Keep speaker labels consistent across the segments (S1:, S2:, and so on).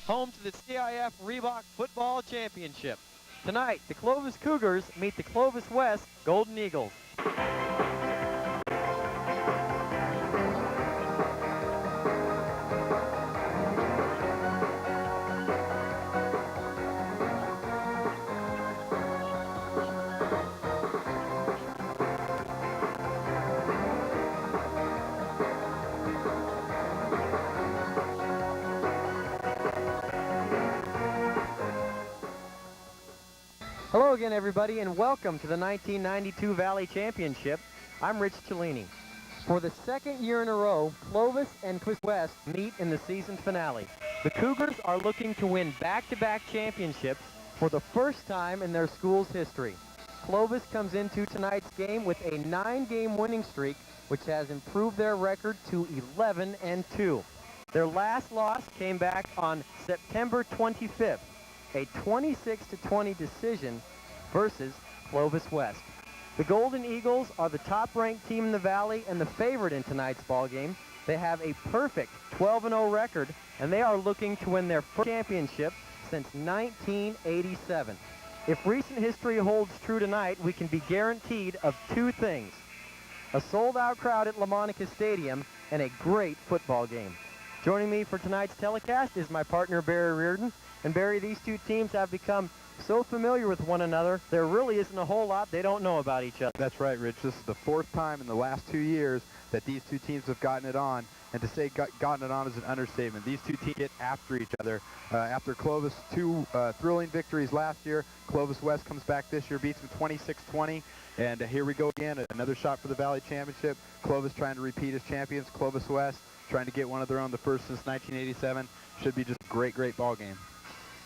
S1: home to the CIF Reebok Football Championship. Tonight, the Clovis Cougars meet the Clovis West Golden Eagles. Hello again, everybody, and welcome to the 1992 Valley Championship. I'm Rich Cellini. For the second year in a row, Clovis and Clovis West meet in the season finale. The Cougars are looking to win back-to-back championships for the first time in their school's history. Clovis comes into tonight's game with a 9-game winning streak, which has improved their record to 11-2. Their last loss came back on September 25th. A 26-20 decision versus Clovis West. The Golden Eagles are the top-ranked team in the Valley and the favorite in tonight's ballgame. They have a perfect 12-0 record, and they are looking to win their first championship since 1987. If recent history holds true tonight, we can be guaranteed of two things: a sold-out crowd at Lamonica Stadium and a great football game. Joining me for tonight's telecast is my partner, Barry Reardon. And Barry, these two teams have become so familiar with one another, there really isn't a whole lot they don't know about each other.
S2: That's right, Rich. This is the fourth time in the last 2 years that these two teams have gotten it on. And to say gotten it on is an understatement. These two teams get after each other. After Clovis' two thrilling victories last year, Clovis West comes back this year, beats them 26-20. And here we go again, another shot for the Valley Championship. Clovis trying to repeat as champions. Clovis West trying to get one of their own, the first since 1987. Should be just a great, great ball game.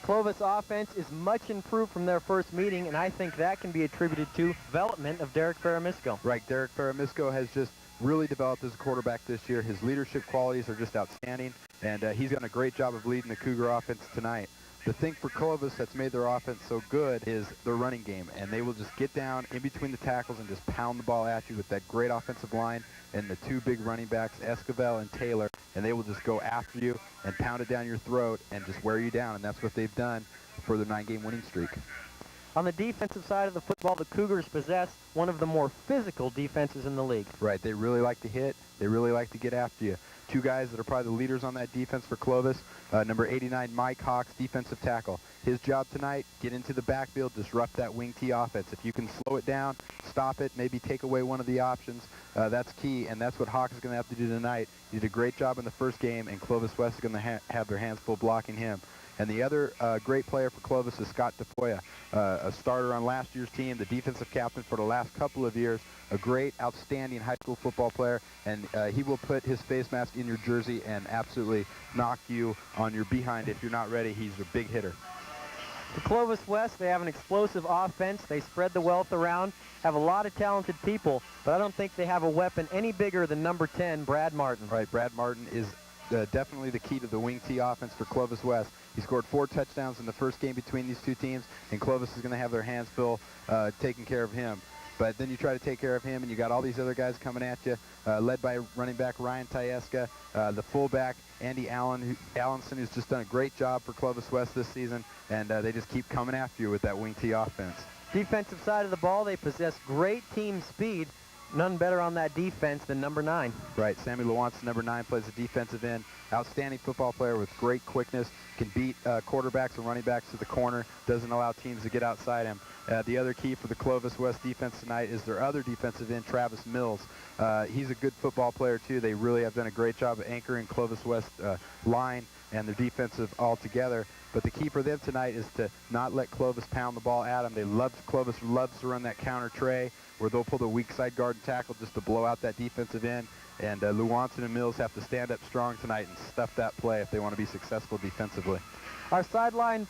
S1: Clovis offense is much improved from their first meeting, and I think that can be attributed to development of Derek Feramisco.
S2: Right, Derek Feramisco has just really developed as a quarterback this year. His leadership qualities are just outstanding, and he's done a great job of leading the Cougar offense tonight. The thing for Clovis that's made their offense so good is their running game, and they will just get down in between the tackles and just pound the ball at you with that great offensive line and the two big running backs, Esquivel and Taylor, and they will just go after you and pound it down your throat and just wear you down, and that's what they've done for their 9-game winning streak.
S1: On the defensive side of the football, the Cougars possess one of the more physical defenses in the league.
S2: Right, they really like to hit, they really like to get after you. Two guys that are probably the leaders on that defense for Clovis. Number 89, Mike Hawks, defensive tackle. His job tonight, get into the backfield, disrupt that wing T offense. If you can slow it down, stop it, maybe take away one of the options, that's key, and that's what Hawks is going to have to do tonight. He did a great job in the first game, and Clovis West is going to have their hands full blocking him. And the other great player for Clovis is Scott Tafoya, a starter on last year's team, the defensive captain for the last couple of years, a great, outstanding high school football player, and he will put his face mask in your jersey and absolutely knock you on your behind if you're not ready. He's a big hitter.
S1: For Clovis West, they have an explosive offense. They spread the wealth around, have a lot of talented people, but I don't think they have a weapon any bigger than number 10, Brad Martin.
S2: Right, Brad Martin is definitely the key to the wing T offense for Clovis West. He scored 4 touchdowns in the first game between these two teams, and Clovis is going to have their hands full taking care of him. But then you try to take care of him, and you got all these other guys coming at you, led by running back Ryan Tyeska, the fullback Andy Allenson, who's just done a great job for Clovis West this season, and they just keep coming after you with that wing T offense.
S1: Defensive side of the ball, they possess great team speed. None better on that defense than number 9.
S2: Right, Sammy Lewandowski, number 9, plays a defensive end. Outstanding football player with great quickness, can beat quarterbacks and running backs to the corner, doesn't allow teams to get outside him. The other key for the Clovis West defense tonight is their other defensive end, Travis Mills. He's a good football player too. They really have done a great job of anchoring Clovis West line and their defensive all together. But the key for them tonight is to not let Clovis pound the ball at them. Clovis loves to run that counter tray where they'll pull the weak side guard and tackle just to blow out that defensive end. And Lewandowski and Mills have to stand up strong tonight and stuff that play if they want to be successful defensively.
S1: Our sideline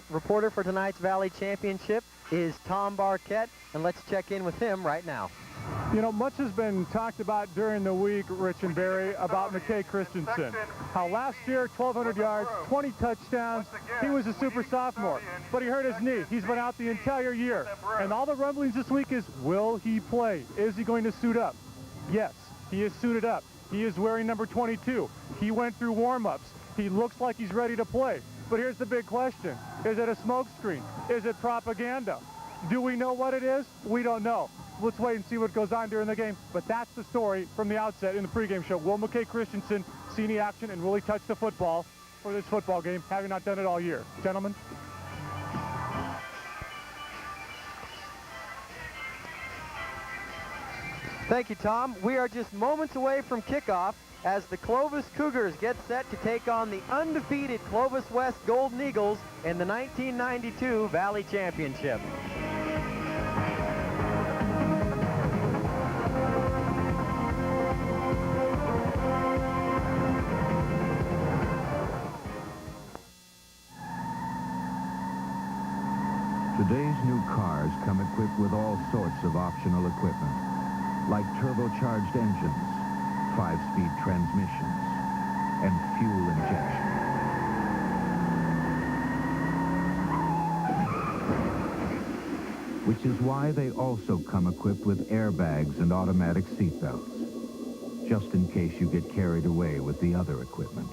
S1: reporter for tonight's Valley Championship is Tom Barquette, and let's check in with him right now.
S3: You know, much has been talked about during the week, Rich and Barry, about McKay Christensen. How last year, 1,200 yards, 20 touchdowns, he was a super sophomore, but he hurt his knee. He's been out the entire year. And all the rumblings this week is, will he play? Is he going to suit up? Yes, he is suited up. He is wearing number 22. He went through warm-ups. He looks like he's ready to play. But here's the big question. Is it a smokescreen? Is it propaganda? Do we know what it is? We don't know. Let's wait and see what goes on during the game. But that's the story from the outset in the pregame show. Will McKay Christensen see any action and really touch the football for this football game, having not done it all year? Gentlemen?
S1: Thank you, Tom. We are just moments away from kickoff as the Clovis Cougars get set to take on the undefeated Clovis West Golden Eagles in the 1992 Valley Championship.
S4: Today's new cars come equipped with all sorts of optional equipment, like turbocharged engines, 5-speed transmissions, and fuel injection. Which is why they also come equipped with airbags and automatic seatbelts, just in case you get carried away with the other equipment.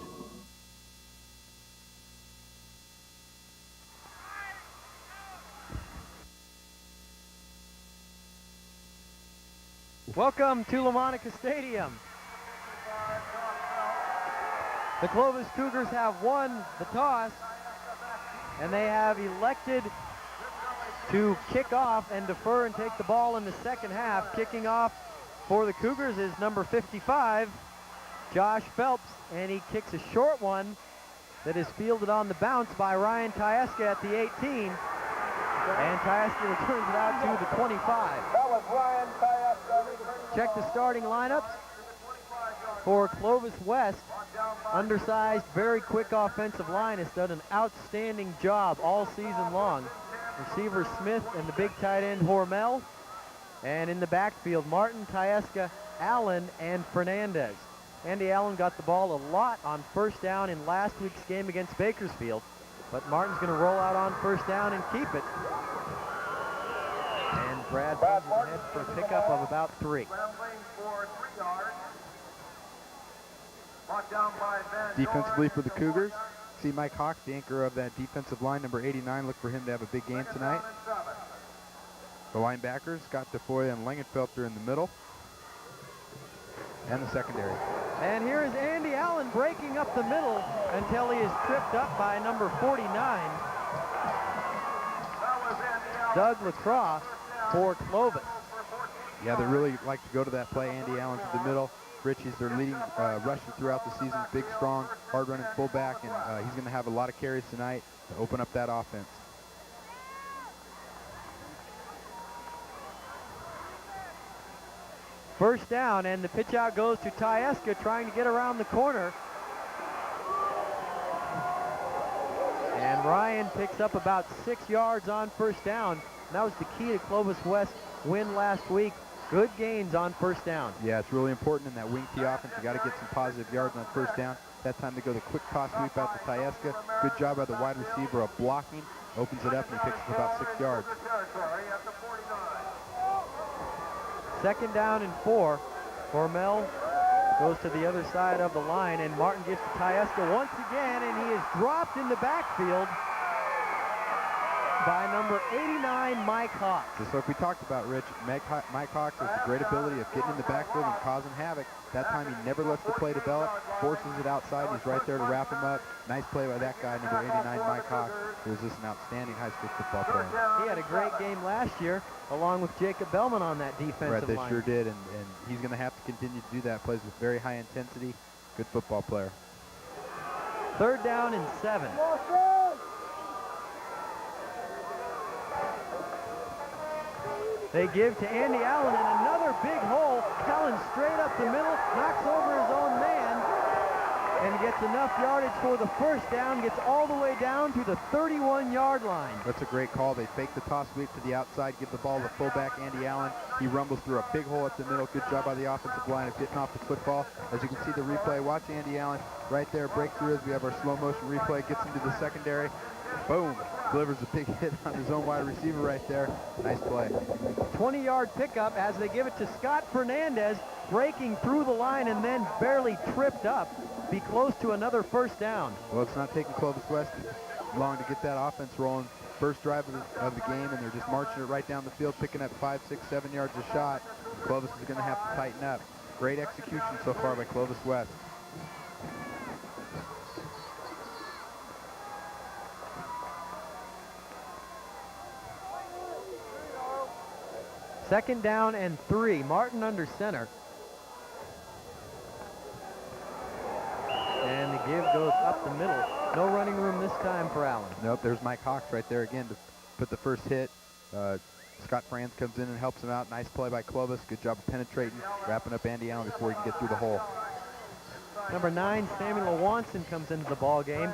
S1: Welcome to Lamonica Stadium. The Clovis Cougars have won the toss, and they have elected to kick off and defer and take the ball in the second half. Kicking off for the Cougars is number 55, Josh Phelps, and he kicks a short one that is fielded on the bounce by Ryan Tyeska at the 18, and Tyeska returns it out to the 25.
S5: That was Ryan Tyeska.
S1: Check the starting lineups for Clovis West. Undersized, very quick offensive line has done an outstanding job all season long. Receiver Smith and the big tight end Hormel. And in the backfield, Martin, Tyeska, Allen, and Fernandez. Andy Allen got the ball a lot on first down in last week's game against Bakersfield. But Martin's going to roll out on first down and keep it. And Brad punches ahead for a pickup of about 3.
S2: Defensively for the Cougars, see Mike Hawks, the anchor of that defensive line, number 89. Look for him to have a big game tonight. The linebackers, Scott Tafoya and Lingenfelter in the middle. And the secondary.
S1: And here is Andy Allen breaking up the middle until he is tripped up by number 49, Doug LaCroix for Clovis.
S2: Yeah, they really like to go to that play. Andy Allen to the middle. Richie's their leading rusher throughout the season. Big, strong, hard-running fullback, and he's going to have a lot of carries tonight to open up that offense.
S1: First down, and the pitch out goes to Tyeska, trying to get around the corner. And Ryan picks up about 6 yards on first down. And that was the key to Clovis West's win last week. Good gains on first down.
S2: Yeah, it's really important in that wing T offense. You got to get some positive yards on first down. That time they go the quick toss sweep out to Tyeska. Good job by the wide receiver of blocking. Opens it up and he picks up about 6 yards.
S1: Second down and 4. Hormel goes to the other side of the line, and Martin gives to Tyeska once again, and he is dropped in the backfield by number 89, Mike Hawks.
S2: Just like we talked about, Rich, Mike Hawks has the great ability of getting in the backfield and causing havoc. That time he never lets the play develop, forces it outside, and he's right there to wrap him up. Nice play by that guy, number 89, Mike Hawks, who is just an outstanding high school football player.
S1: He had a great game last year, along with Jacob Bellman on that defensive line.
S2: Right, they sure did, and he's going to have to continue to do that. Plays with very high intensity, good football player.
S1: Third down and 7. They give to Andy Allen, and another big hole. Allen straight up the middle, knocks over his own man, and gets enough yardage for the first down, gets all the way down to the 31-yard line.
S2: That's a great call. They fake the toss sweep to the outside, give the ball to fullback Andy Allen. He rumbles through a big hole up the middle. Good job by the offensive line of getting off the football. As you can see the replay, watch Andy Allen right there break through as we have our slow motion replay. Gets into the secondary, Boom. Delivers a big hit on his own wide receiver right there. Nice play.
S1: 20-yard pickup as they give it to Scott Fernandez, breaking through the line and then barely tripped up. Be close to another first down.
S2: Well, it's not taking Clovis West long to get that offense rolling. First drive of the game, and they're just marching it right down the field, picking up 5, 6, 7 yards a shot. Clovis is going to have to tighten up. Great execution so far by Clovis West.
S1: Second down and 3. Martin under center. And the give goes up the middle. No running room this time for Allen.
S2: Nope, there's Mike Hawks right there again to put the first hit. Scott Franz comes in and helps him out. Nice play by Clovis. Good job of penetrating, wrapping up Andy Allen before he can get through the hole.
S1: Number 9, Samuel Lewanson comes into the ball game.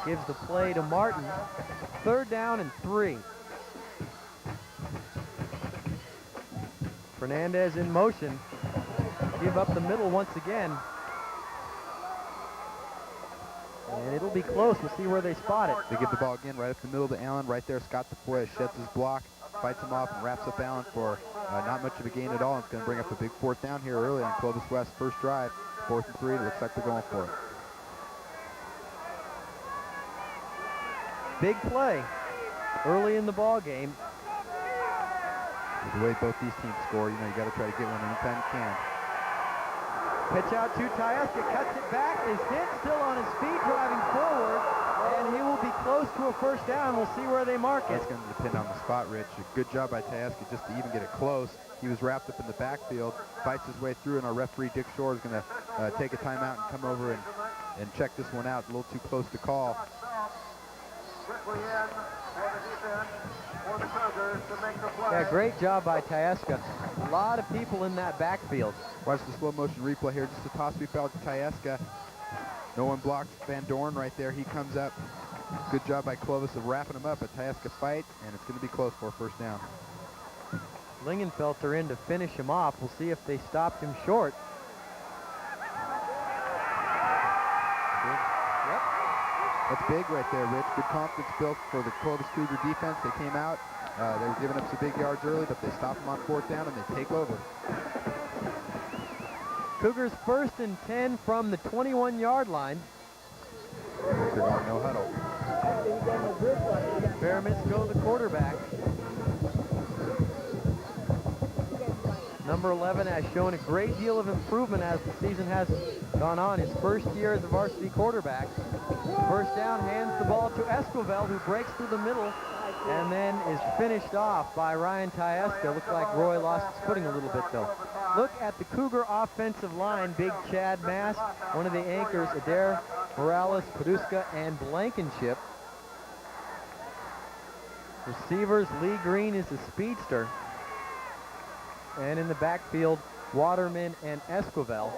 S1: Gives the play to Martin. Third down and 3. Fernandez in motion. Give up the middle once again. And it'll be close. We'll see where they spot it.
S2: They give the ball again right up the middle to Allen. Right there, Scott Tafoya sheds his block, fights him off, and wraps up Allen for not much of a gain at all. It's going to bring up a big fourth down here early on Clovis West. First drive, 4th and 3. It looks like they're going for it.
S1: Big play early in the ball game.
S2: The way both these teams score, you know, you got to try to get one anytime you can.
S1: Pitch out to Tayeska, cuts it back, is hit, still on his feet, driving forward, and he will be close to a first down. We'll see where they mark it.
S2: That's going to depend on the spot, Rich. A good job by Tayeska just to even get it close. He was wrapped up in the backfield, fights his way through, and our referee, Dick Shore, is going to take a timeout and come over and check this one out. A little too close to call.
S1: Yeah, great job by Tayeska. A lot of people in that backfield.
S2: Watch the slow motion replay here. Just a toss we foul to Tayeska. No one blocks Van Doren right there. He comes up. Good job by Clovis of wrapping him up. A Tayeska fight, and it's going to be close for a first down.
S1: Lingenfelter in to finish him off. We'll see if they stopped him short. Yep.
S2: That's big right there, Rich. Good confidence built for the Clovis Cougar defense. They came out. They were giving up some big yards early, but they stop them on 4th down, and they take over.
S1: Cougars 1st and 10 from the 21-yard line.
S2: They're going no huddle.
S1: Feramisco, the quarterback. Number 11 has shown a great deal of improvement as the season has gone on. His first year as a varsity quarterback. First down, hands the ball to Esquivel, who breaks through the middle and then is finished off by Ryan Tayeska. Looks like Roy lost his footing a little bit, though. Look at the Cougar offensive line. Big Chad Mass, one of the anchors, Adair, Morales, Poduska, and Blankenship. Receivers, Lee Green is a speedster. And in the backfield, Waterman and Esquivel.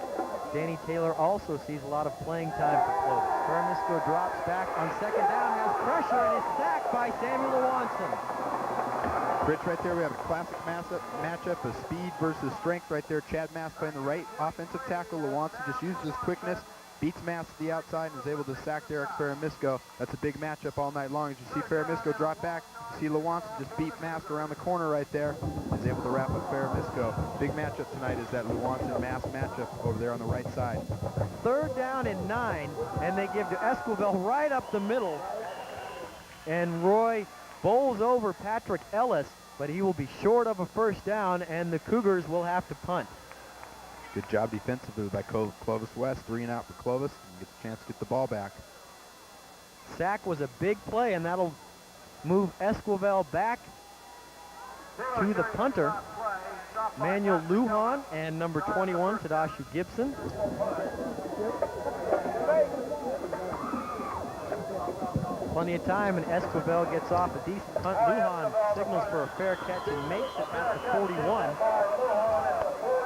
S1: Danny Taylor also sees a lot of playing time for Clovis. Feramisco drops back on 2nd down, has pressure, and is sacked by Samuel Lewanson.
S2: Rich, right there, we have a classic matchup of speed versus strength right there. Chad Mass playing the right offensive tackle. Lewanson just uses his quickness, beats Mass to the outside, and is able to sack Derek Feramisco. That's a big matchup all night long. As you see Feramisco drop back, you see Lewanson just beat Mass around the corner right there. Is able to wrap up Feramisco. Big matchup tonight is that Lewanson-Mass matchup over there on the right side.
S1: 3rd down and 9, and they give to Esquivel right up the middle. And Roy bowls over Patrick Ellis, but he will be short of a first down, and the Cougars will have to punt.
S2: Good job defensively by Clovis West. 3 and out for Clovis. And gets a chance to get the ball back.
S1: Sack was a big play, and that'll move Esquivel back to the punter, Manuel Lujan, and number 21, Tadashu Gibson. Plenty of time, and Esquivel gets off a decent punt. Lujan signals for a fair catch and makes it at the 41.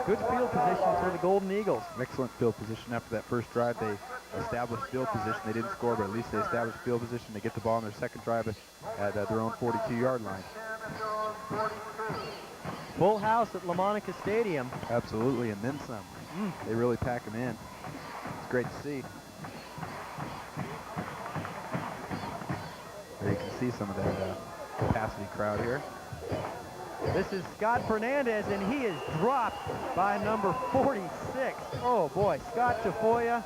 S1: Good field position for the Golden Eagles.
S2: Excellent field position after that first drive. They established field position. They didn't score, but at least they established field position. They get the ball on their second drive at their own 42-yard line.
S1: Full house at Lamonica Stadium.
S2: Absolutely, and then some. They really pack them in. It's great to see. see some of that capacity crowd here.
S1: This is Scott Fernandez, and he is dropped by number 46. Oh boy, Scott Tafoya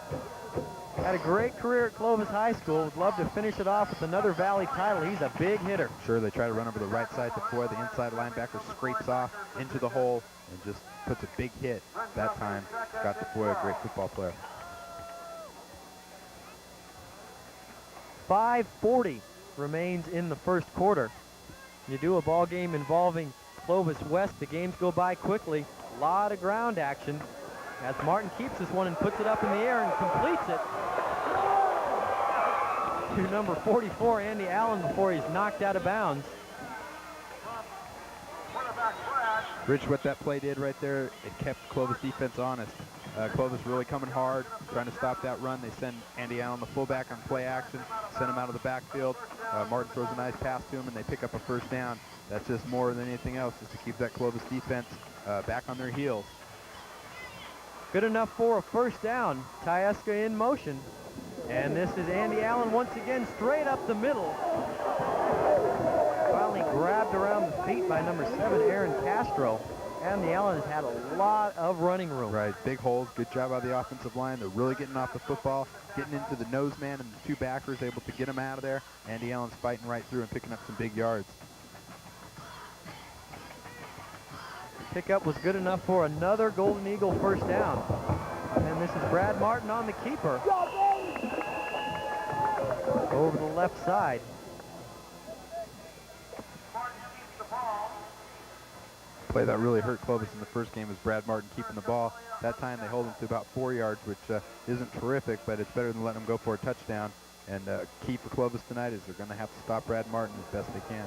S1: had a great career at Clovis High School. Would love to finish it off with another Valley title. He's a big hitter.
S2: Sure, they try to run over the right side. Tafoya, the inside linebacker, scrapes off into the hole and just puts a big hit that time. Scott Tafoya, a great football player.
S1: 5:40 remains in the first quarter. You do a ball game involving Clovis West, the games go by quickly. A lot of ground action as Martin keeps this one and puts it up in the air and completes it to number 44, Andy Allen, before he's knocked out of bounds.
S2: Rich, what that play did right there, it kept Clovis defense honest. Clovis really coming hard, trying to stop that run. They send Andy Allen, the fullback, on play action, send him out of the backfield. Martin throws a nice pass to him, and they pick up a first down. That's just more than anything else, is to keep that Clovis defense back on their heels.
S1: Good enough for a first down. Tyeska in motion. And this is Andy Allen once again straight up the middle. Finally grabbed around the feet by number 7, Aaron Castro. Andy Allen has had a lot of running room.
S2: Right, big holes, good job by the offensive line. They're really getting off the football, getting into the nose man and the 2 backers, able to get him out of there. Andy Allen's fighting right through and picking up some big yards.
S1: Pickup was good enough for another Golden Eagle first down. And this is Brad Martin on the keeper. Over the left side.
S2: Play that really hurt Clovis in the first game was Brad Martin keeping the ball. That time they hold him to about 4 yards, which isn't terrific, but it's better than letting him go for a touchdown. And key for Clovis tonight is they're going to have to stop Brad Martin as best they can.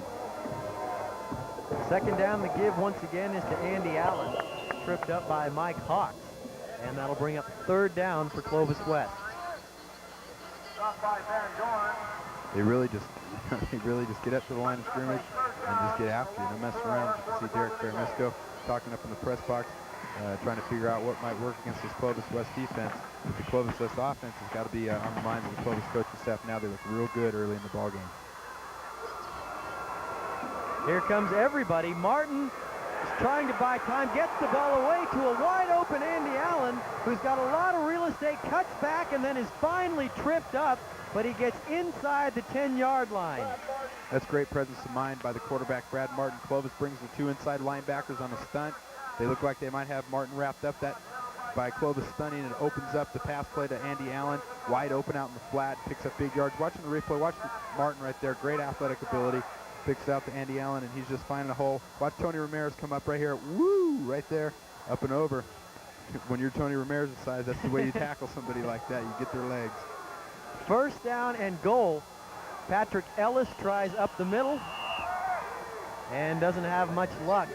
S1: Second down, the give once again is to Andy Allen, tripped up by Mike Hawks. And that'll bring up third down for Clovis West.
S2: They really just get up to the line of scrimmage and just get after you. No messing around. You can see Derek Feramisco talking up in the press box, trying to figure out what might work against this Clovis West defense. But the Clovis West offense has got to be on the minds of the Clovis coaching staff now. They look real good early in the ball game.
S1: Here comes everybody. Martin is trying to buy time, gets the ball away to a wide open Andy Allen, who's got a lot of real estate, cuts back, and then is finally tripped up, but he gets inside the 10-yard line.
S2: That's great presence of mind by the quarterback, Brad Martin. Clovis brings the 2 inside linebackers on a stunt. They look like they might have Martin wrapped up. That by Clovis stunning, and it opens up the pass play to Andy Allen, wide open out in the flat, picks up big yards. Watching the replay, watch Martin right there, great athletic ability. Picks it out to Andy Allen, and he's just finding a hole. Watch Tony Ramirez come up right here. Woo! Right there, up and over. When you're Tony Ramirez's size, that's the way you tackle somebody like that. You get their legs.
S1: First down and goal. Patrick Ellis tries up the middle and doesn't have much luck.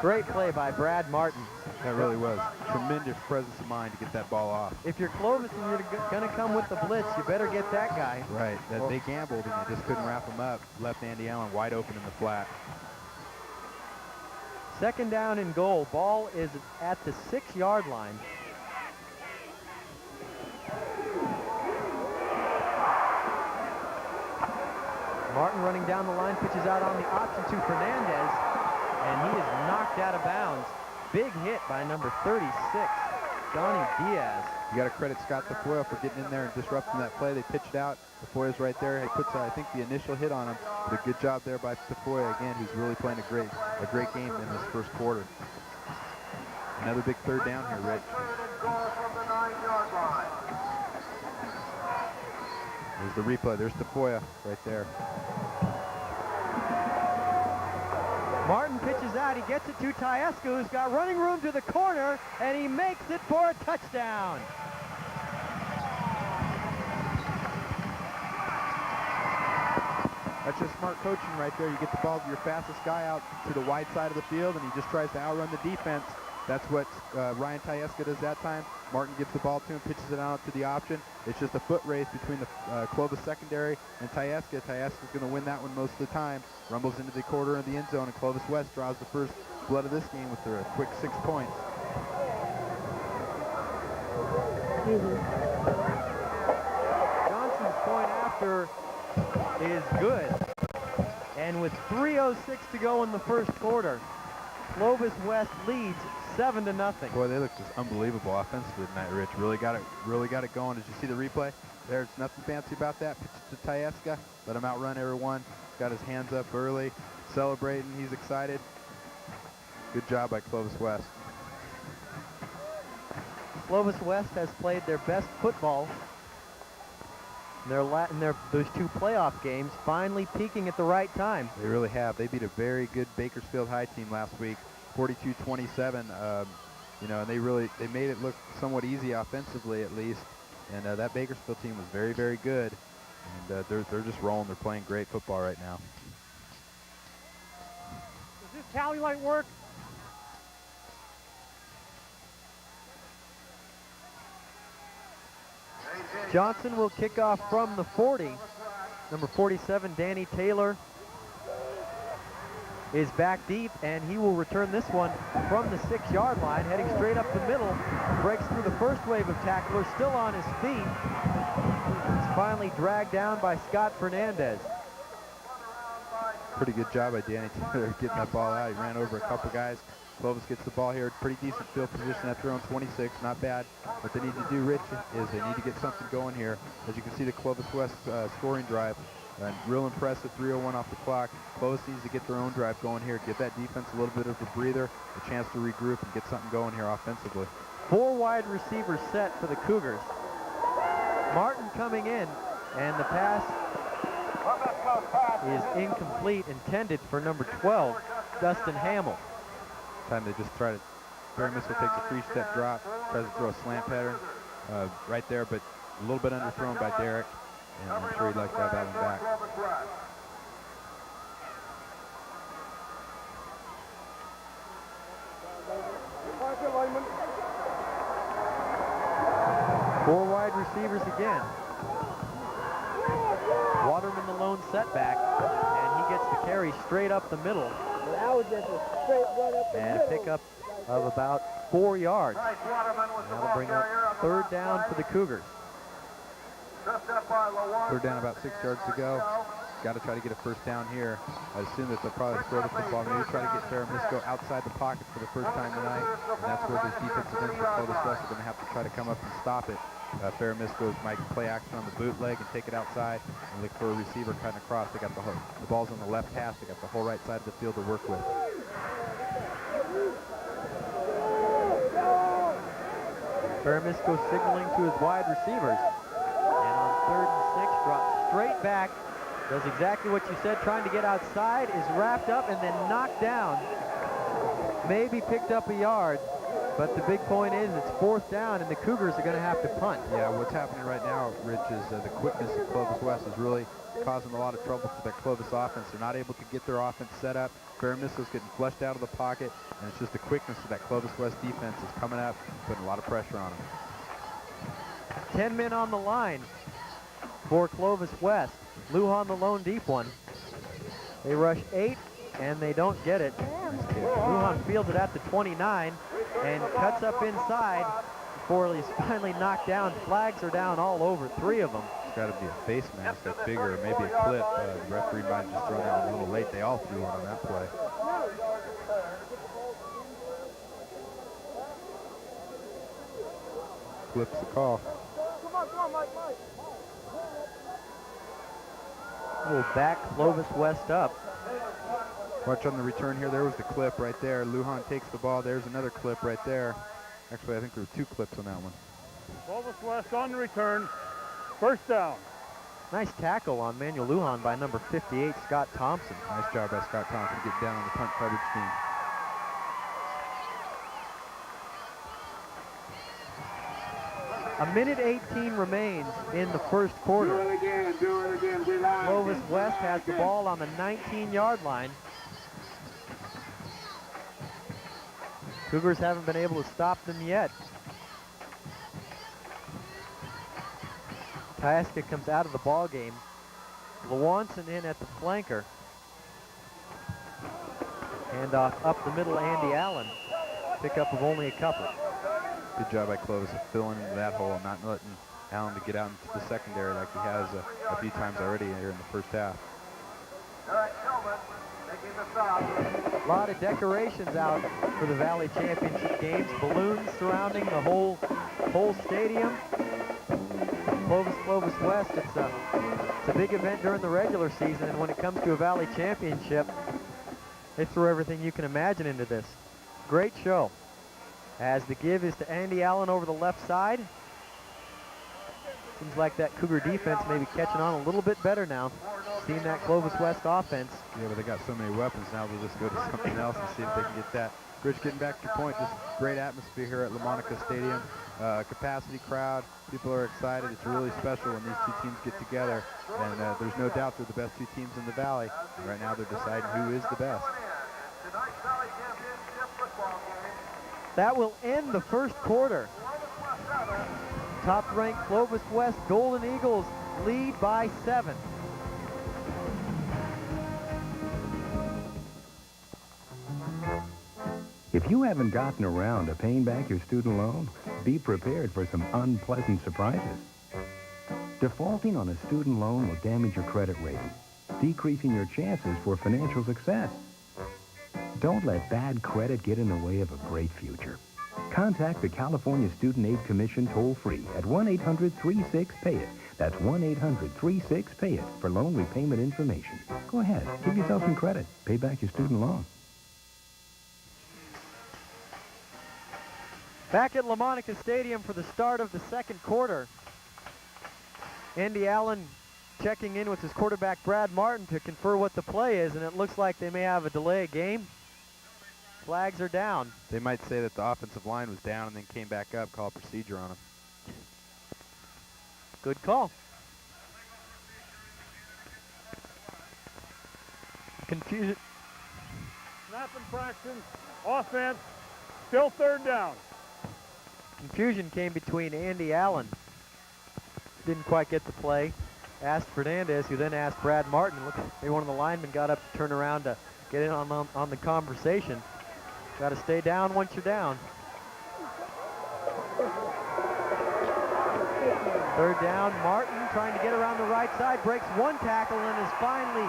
S1: Great play by Brad Martin.
S2: That really was. Tremendous presence of mind to get that ball off.
S1: If you're Clovis and you're going to come with the blitz, you better get that guy.
S2: Right. They gambled and they just couldn't wrap him up. Left Andy Allen wide open in the flat.
S1: Second down and goal. Ball is at the 6-yard line. Martin running down the line, pitches out on the option to Fernandez, and he is knocked out of bounds. Big hit by number 36, Donnie Diaz.
S2: You got to credit Scott Tafoya for getting in there and disrupting that play. They pitched out. Tafoya's right there. He puts, I think, the initial hit on him. But a good job there by Tafoya again, who's really playing a great game in this first quarter. Another big third down here, Rich. There's the replay. There's Tafoya right there.
S1: Martin pitches out. He gets it to Tyeska, who's got running room to the corner, and he makes it for a touchdown.
S2: That's just smart coaching right there. You get the ball to your fastest guy out to the wide side of the field, and he just tries to outrun the defense. That's what Ryan Tyeska does that time. Martin gives the ball to him, pitches it out to the option. It's just a foot race between the Clovis secondary and Tyeska. Tyeska's going to win that one most of the time. Rumbles into the quarter of the end zone, and Clovis West draws the first blood of this game with a quick 6 points.
S1: Johnson's point is good. And with 3:06 to go in the first quarter, Clovis West leads 7-0.
S2: Boy, they look just unbelievable offensively tonight, Rich. Really got it going. Did you see the replay? There's nothing fancy about that. Pitch to Tyeska. Let him outrun everyone. Got his hands up early. Celebrating. He's excited. Good job by Clovis West.
S1: Clovis West has played their best football in those two playoff games, finally peaking at the right time.
S2: They really have. They beat a very good Bakersfield High team last week, 42-27. You know, and they made it look somewhat easy offensively at least. And that Bakersfield team was very, very good. And they're just rolling. They're playing great football right now.
S3: Does this tally light work?
S1: Johnson will kick off from the 40. Number 47, Danny Taylor, is back deep, and he will return this one from the 6-yard line, heading straight up the middle. Breaks through the first wave of tacklers, still on his feet. He's finally dragged down by Scott Fernandez.
S2: Pretty good job by Danny Taylor getting that ball out. He ran over a couple guys. Clovis gets the ball here. Pretty decent field position at their own 26. Not bad. What they need to do, Rich, is they need to get something going here. As you can see, the Clovis West scoring drive. Real impressive, 3:01 off the clock. Clovis needs to get their own drive going here. Give that defense a little bit of a breather, a chance to regroup and get something going here offensively.
S1: 4 wide receivers set for the Cougars. Martin coming in, and the pass is incomplete, intended for number 12, Dustin Hamill.
S2: Time they just try to, Feramisco takes a 3-step drop, tries to throw a slant pattern right there, but a little bit underthrown by Derek, and I'm sure he'd like to have that one back.
S1: Four wide receivers again. Waterman the lone setback, and he gets the carry straight up the middle.
S5: That was just a straight run up the
S1: And a
S5: middle.
S1: pickup of about 4 yards. That'll bring up 3rd down for the Cougars.
S2: Third down, about 6 yards to go. Got to try to get a first down here. I assume that they'll probably throw the football. Maybe try to get Feramisco outside the pocket for the first time tonight. And that's where these defensive ends for Clovis West are going to have to try to come up and stop it. Feramisco might play action on the bootleg and take it outside and look for a receiver cutting across. They got the ball's on the left hash. They got the whole right side of the field to work with.
S1: Feramisco signaling to his wide receivers. And on 3rd and 6, drops straight back. Does exactly what you said, trying to get outside, is wrapped up and then knocked down. Maybe picked up a yard, but the big point is it's 4th down and the Cougars are going to have to punt.
S2: Yeah, what's happening right now, Rich, is the quickness of Clovis West is really causing a lot of trouble for that Clovis offense. They're not able to get their offense set up. Feramisco's getting flushed out of the pocket, and it's just the quickness of that Clovis West defense is coming up, putting a lot of pressure on them.
S1: 10 men on the line for Clovis West. Lujan the lone deep one. They rush 8, and they don't get it. Lujan fields it at the 29 and cuts up inside before he's finally knocked down. Flags are down all over, 3 of them.
S2: It's got to be a face mask that's bigger, or maybe a clip. The referee might have just thrown that one a little late. They all threw one on that play. Flips the call.
S1: We'll back Clovis West up.
S2: Watch on the return here. There was the clip right there. Lujan takes the ball. There's another clip right there. Actually, I think there were 2 clips on that one.
S3: Clovis West on the return. 1st down.
S1: Nice tackle on Manuel Lujan by number 58, Scott Thompson.
S2: Nice job by Scott Thompson to get down on the punt coverage team.
S1: A minute 18 remains in the first quarter.
S5: Do it again.
S1: Clovis West has the ball on the 19-yard line. Cougars haven't been able to stop them yet. Poduska comes out of the ball game. Lewanson in at the flanker. Handoff up the middle, Andy Allen. Pickup of only a couple.
S2: Good job by Clovis of filling into that hole and not letting Allen to get out into the secondary like he has a few times already here in the first half.
S5: All right, Tillman, making the stop.
S1: A lot of decorations out for the Valley Championship games. Balloons surrounding the whole stadium. Clovis West, it's a big event during the regular season, and when it comes to a Valley Championship, they throw everything you can imagine into this. Great show. As the give is to Andy Allen over the left side. Seems like that Cougar defense may be catching on a little bit better now. Seeing that Clovis West offense.
S2: Yeah, but they got so many weapons now, they'll just go to something else and see if they can get that. Rich, getting back to your point, just great atmosphere here at Lamonica Stadium. Capacity crowd, people are excited. It's really special when these two teams get together. And there's no doubt they're the best two teams in the Valley. And right now they're deciding who is the best.
S1: That will end the first quarter. Top-ranked Clovis West Golden Eagles lead by 7.
S6: If you haven't gotten around to paying back your student loan, be prepared for some unpleasant surprises. Defaulting on a student loan will damage your credit rating, decreasing your chances for financial success. Don't let bad credit get in the way of a great future. Contact the California Student Aid Commission toll-free at 1-800-36-PAY-IT. That's 1-800-36-PAY-IT for loan repayment information. Go ahead, give yourself some credit. Pay back your student loan.
S1: Back at Lamonica Stadium for the start of the second quarter. Andy Allen checking in with his quarterback Brad Martin to confer what the play is, and it looks like they may have a delay of game. Flags are down.
S2: They might say that the offensive line was down and then came back up, call procedure on them.
S1: Good call. Confusion.
S3: Snap infraction, offense, still third down.
S1: Confusion came between Andy Allen. Didn't quite get the play. Asked Fernandez, who then asked Brad Martin. Look, maybe one of the linemen got up to turn around to get in on the conversation. Got to stay down once you're down. Third down, Martin trying to get around the right side, breaks one tackle and is finally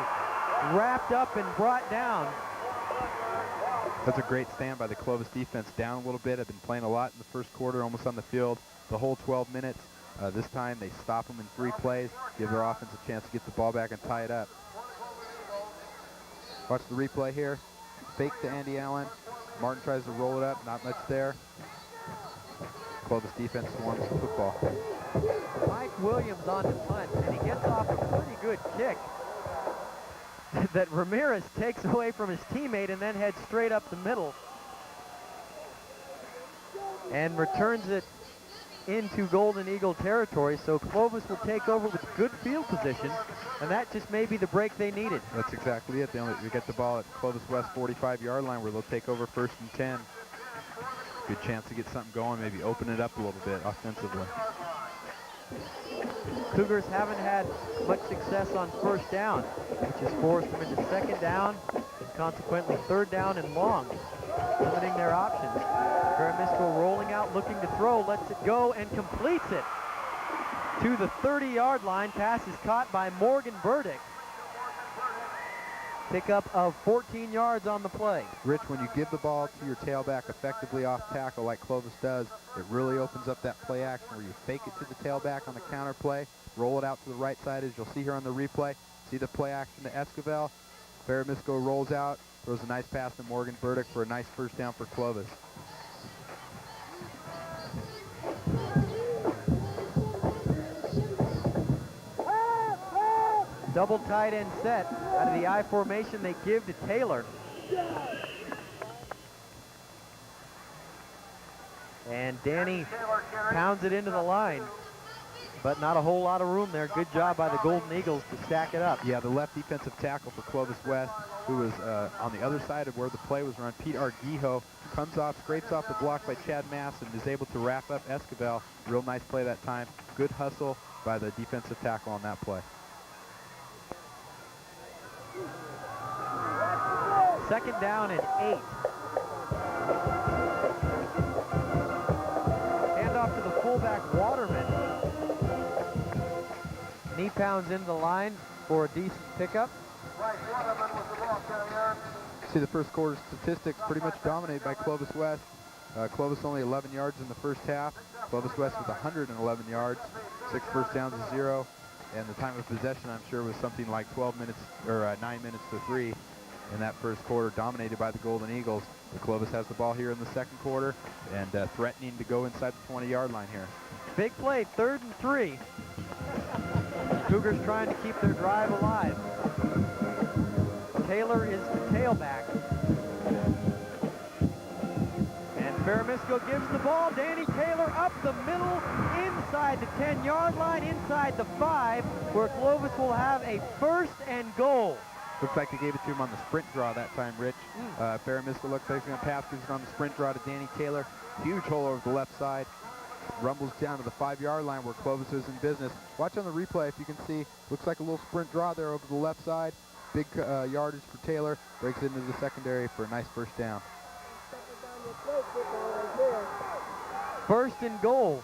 S1: wrapped up and brought down.
S2: That's a great stand by the Clovis defense. Down a little bit. Have been playing a lot in the first quarter, almost on the field the whole 12 minutes. This time they stop them in 3 plays, give their offense a chance to get the ball back and tie it up. Watch the replay here. Fake to Andy Allen. Martin tries to roll it up, not much there. Clovis defense swarms the football.
S1: Mike Williams on to punt, and he gets off a pretty good kick that Ramirez takes away from his teammate and then heads straight up the middle and returns it into Golden Eagle territory. So Clovis will take over with good field position, and that just may be the break they needed.
S2: That's exactly it. They get the ball at Clovis West 45-yard line where they'll take over 1st and 10. Good chance to get something going, maybe open it up a little bit offensively.
S1: Cougars haven't had much success on 1st down, which has forced them into 2nd down and consequently 3rd down and long, limiting their options. Feramisco rolling out, looking to throw, lets it go and completes it to the 30-yard line. Pass is caught by Morgan Burdick. Pickup of 14 yards on the play.
S2: Rich, when you give the ball to your tailback effectively off tackle like Clovis does, it really opens up that play action where you fake it to the tailback on the counter play, roll it out to the right side as you'll see here on the replay. See the play action to Esquivel. Feramisco rolls out, throws a nice pass to Morgan Burdick for a nice 1st down for Clovis.
S1: Double tight end set. Out of the I formation, they give to Taylor. And Danny pounds it into the line, but not a whole lot of room there. Good job by the Golden Eagles to stack it up.
S2: Yeah, the left defensive tackle for Clovis West, who was on the other side of where the play was run, Pete Arguijo, comes off, scrapes off the block by Chad Mass and is able to wrap up Esquivel. Real nice play that time. Good hustle by the defensive tackle on that play.
S1: 2nd down and 8. Hand off to the fullback Waterman. Knee pounds into the line for a decent pickup.
S5: Brice Waterman was the ball carrier.
S2: See the first quarter statistics pretty much dominated by Clovis West. Clovis only 11 yards in the first half. Clovis West with 111 yards, 6 first downs to 0. And the time of possession, I'm sure, was something like 12 minutes or 9 minutes to 3 in that first quarter, dominated by the Golden Eagles. But Clovis has the ball here in the second quarter and threatening to go inside the 20-yard line here.
S1: Big play, 3rd and 3. Cougars trying to keep their drive alive. Taylor is the tailback. And Feramisco gives the ball. Danny Taylor up the middle, inside the 10-yard line, inside the 5, where Clovis will have a 1st and goal.
S2: Looks like they gave it to him on the sprint draw that time, Rich. Feramisco looks like he's going to pass, gives it on the sprint draw to Danny Taylor. Huge hole over the left side. Rumbles down to the 5-yard line where Clovis is in business. Watch on the replay if you can see. Looks like a little sprint draw there over the left side. Big yardage for Taylor. Breaks into the secondary for a nice first down.
S1: 1st and goal.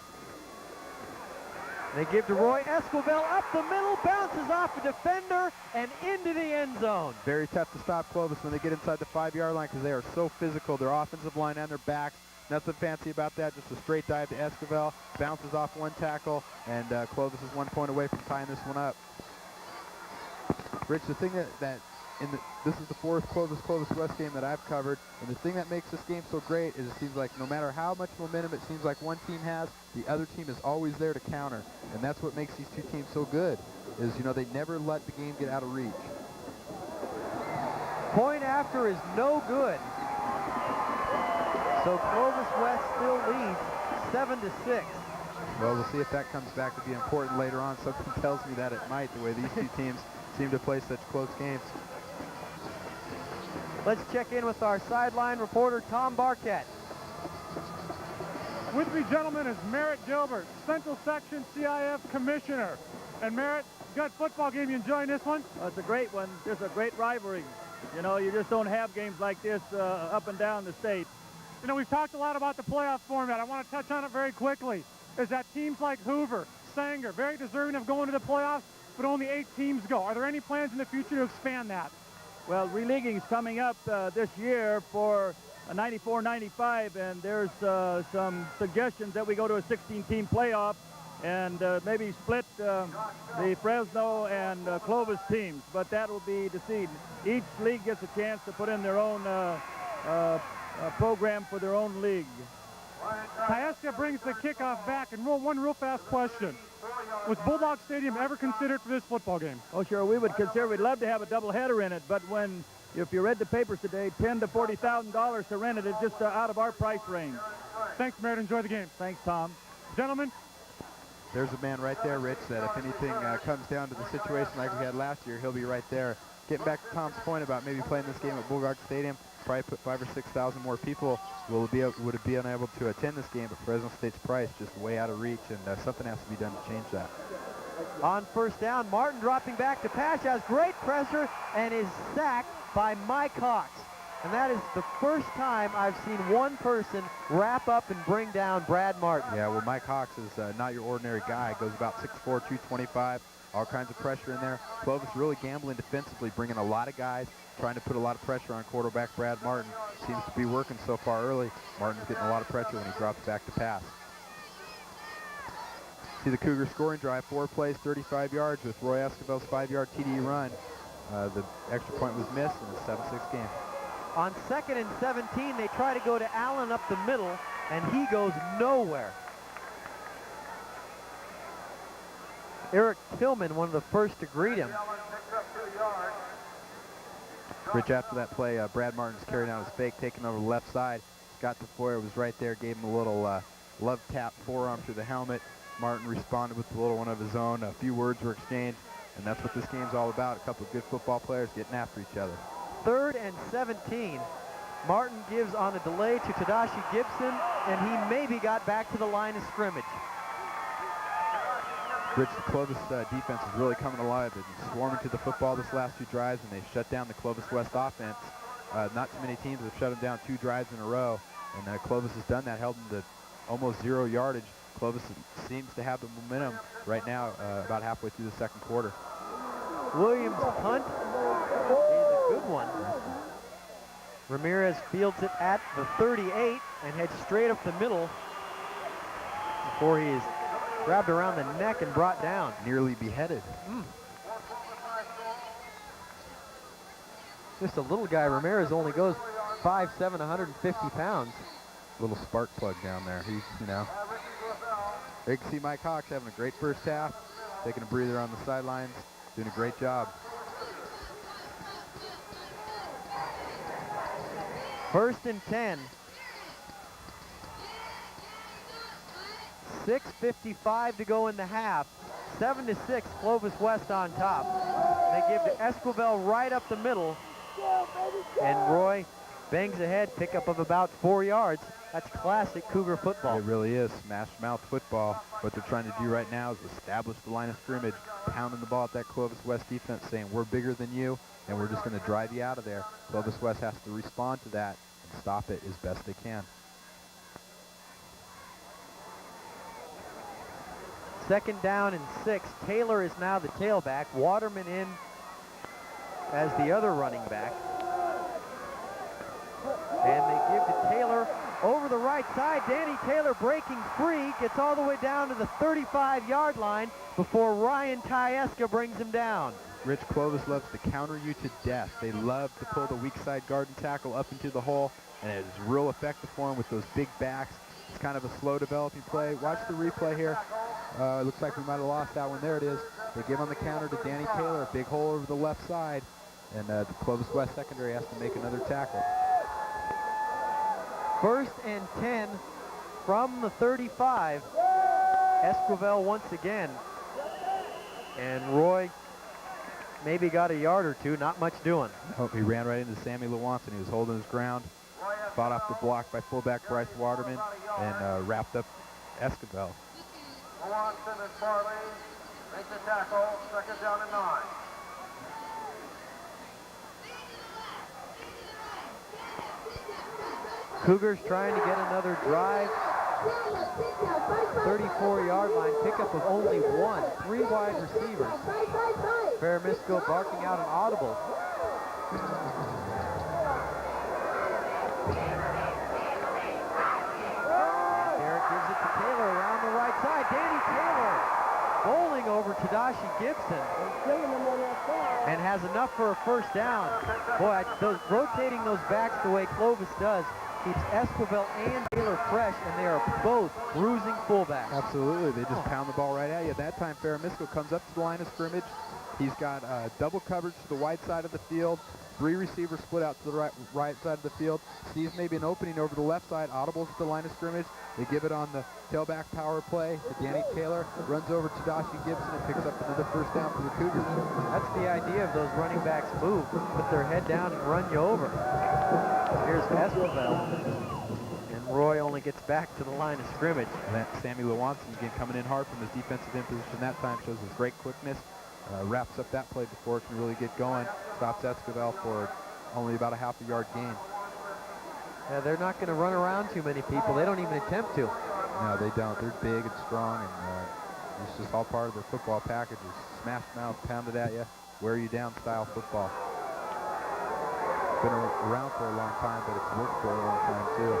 S1: They give to Roy Esquivel up the middle, bounces off a defender and into the end zone.
S2: Very tough to stop Clovis when they get inside the 5-yard line because they are so physical. Their offensive line and their backs. Nothing fancy about that, just a straight dive to Esquivel. Bounces off one tackle, and Clovis is 1 point away from tying this one up. Rich, the thing this is the 4th Clovis West game that I've covered, and the thing that makes this game so great is it seems like no matter how much momentum it seems like one team has, the other team is always there to counter, and that's what makes these two teams so good, is, you know, they never let the game get out of reach.
S1: Point after is no good. So Clovis West still leads 7-6.
S2: Well, we'll see if that comes back to be important later on. Something tells me that it might, the way these two teams seem to play such close games.
S1: Let's check in with our sideline reporter, Tom Barquette.
S3: With me, gentlemen, is Merritt Gilbert, Central Section CIF Commissioner. And Merritt, good football game. You enjoying this one?
S7: It's a great one. There's a great rivalry. You know, you just don't have games like this up and down the state.
S3: You know, we've talked a lot about the playoff format. I want to touch on it very quickly. Is that teams like Hoover, Sanger, very deserving of going to the playoffs, but only 8 teams go. Are there any plans in the future to expand that?
S7: Well, releaguing's coming up this year for 94-95, and there's some suggestions that we go to a 16-team playoff and maybe split the Fresno and Clovis teams, but that will be the seed. Each league gets a chance to put in their own program for their own league.
S3: Poduska brings the kickoff back, and one real fast question. Was Bulldog Stadium ever considered for this football game?
S7: Oh, sure, we would consider, we'd love to have a doubleheader in it, but if you read the papers today, $10,000 to $40,000 to rent it is just out of our price range.
S3: Thanks, Merritt. Enjoy the game.
S7: Thanks, Tom.
S3: Gentlemen.
S2: There's a man right there, Rich, that if anything comes down to the situation like we had last year, he'll be right there. Getting back to Tom's point about maybe playing this game at Bulldog Stadium, probably put 5,000 or 6,000 more people would be unable to attend this game, but Fresno State's price just way out of reach, and something has to be done to change that.
S1: On 1st down, Martin dropping back to pass, has great pressure and is sacked by Mike Hawks. And that is the first time I've seen one person wrap up and bring down Brad Martin.
S2: Yeah, well, Mike Hawks is not your ordinary guy. Goes about 6'4", 225, all kinds of pressure in there. Clovis really gambling defensively, bringing a lot of guys, trying to put a lot of pressure on quarterback Brad Martin. Seems to be working so far early. Martin's getting a lot of pressure when he drops back to pass. See the Cougar scoring drive, 4 plays, 35 yards with Roy Esquivel's 5-yard TD run. The extra point was missed in a 7-6 game.
S1: On 2nd and 17, they try to go to Allen up the middle, and he goes nowhere. Eric Tillman, one of the first to greet him.
S2: Rich, after that play, Brad Martin's carrying out his fake, taking over the left side. Scott Tafoya was right there, gave him a little love tap forearm through the helmet. Martin responded with a little one of his own. A few words were exchanged, and that's what this game's all about. A couple of good football players getting after each other.
S1: 3rd and 17. Martin gives on a delay to Tadashi Gibson, and he maybe got back to the line of scrimmage.
S2: Rich, the Clovis defense is really coming alive. They've been swarming to the football this last 2 drives, and they shut down the Clovis West offense. Not too many teams have shut them down 2 drives in a row, and Clovis has done that, held them to almost 0 yardage. Clovis seems to have the momentum right now, about halfway through the second quarter.
S1: Williams' punt is a good one. Ramirez fields it at the 38 and heads straight up the middle before he is grabbed around the neck and brought down.
S2: Nearly beheaded.
S1: Just a little guy. Ramirez only goes 5'7", 150 pounds.
S2: Little spark plug down there. He's, you know. You can see Mike Hawks having a great first half, taking a breather on the sidelines, doing a great job.
S1: First and 10. 6:55 to go in the half. 7-6, Clovis West on top. They give to Esquivel right up the middle. And Roy bangs ahead, pickup of about 4 yards. That's classic Cougar football.
S2: It really is smash mouth football. What they're trying to do right now is establish the line of scrimmage, pounding the ball at that Clovis West defense, saying we're bigger than you, and we're just going to drive you out of there. Clovis West has to respond to that and stop it as best they can.
S1: Second down and 6. Taylor is now the tailback. Waterman in as the other running back. And they give to Taylor over the right side. Danny Taylor breaking free, gets all the way down to the 35-yard line before Ryan Tyeska brings him down.
S2: Rich, Clovis loves to counter you to death. They love to pull the weak side guard and tackle up into the hole, and it is real effective for them with those big backs. It's kind of a slow developing play. Watch the replay here. It looks like we might have lost that one. There it is. They give on the counter to Danny Taylor, a big hole over the left side, and the Clovis West secondary has to make another tackle.
S1: First and 10 from the 35. Esquivel once again. And Roy maybe got a yard or two, not much doing.
S2: Oh, he ran right into Sammy Lewanson. He was holding his ground, fought off the block by fullback Brice Waterman, and wrapped up Esquivel.
S5: Lewanson and Farley make the tackle, second down and 9.
S1: Cougars trying to get another drive. 34-yard line, pickup of only one. 3 wide receivers. Feramisco barking out an audible. And Derek gives it to Taylor around the right side. Danny Taylor bowling over Tadashi Gibson. And has enough for a first down. Boy, rotating those backs the way Clovis does keeps Esquivel and Taylor fresh, and they are both bruising fullbacks.
S2: Absolutely, they just pound the ball right at you. That time, Feramisco comes up to the line of scrimmage. He's got double coverage to the wide side of the field. 3 receivers split out to the right side of the field. Sees maybe an opening over the left side. Audibles at the line of scrimmage. They give it on the tailback power play to Danny Taylor. Runs over to Dashi Gibson and picks up another first down for the Cougars.
S1: That's the idea of those running backs move. Put their head down and run you over. Here's Esquivel. And Roy only gets back to the line of scrimmage.
S2: And that Sammy Lewanson again coming in hard from his defensive end position that time, shows his great quickness. Wraps up that play before it can really get going. Stops Esquivel for only about a half a yard gain.
S1: Yeah, they're not going to run around too many people. They don't even attempt to.
S2: No, they don't. They're big and strong, and it's just all part of their football packages. Smash mouth, pounded at you, wear you down style football. Been around for a long time, but it's worked for a long time too.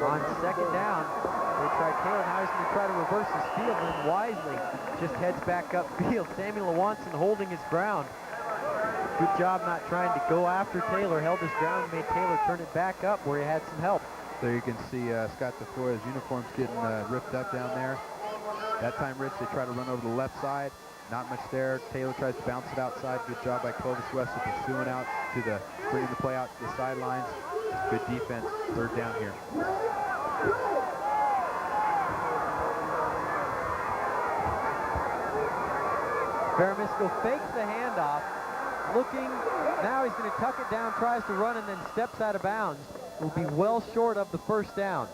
S1: On second down, they try Taylor. Now he's going to try to reverse his field, and wisely just heads back upfield. Samuel Lewanson holding his ground. Good job not trying to go after Taylor. Held his ground, made Taylor turn it back up where he had some help.
S2: There you can see Scott Tafoya's uniform's getting ripped up down there. That time, Rich, they try to run over the left side. Not much there. Taylor tries to bounce it outside. Good job by Clovis West of pursuing out to the, bringing the play out to the sidelines. Good defense. Third down here.
S1: Feramisco fakes the handoff. Looking, now he's going to tuck it down, tries to run, and then steps out of bounds. Will be well short of the first down.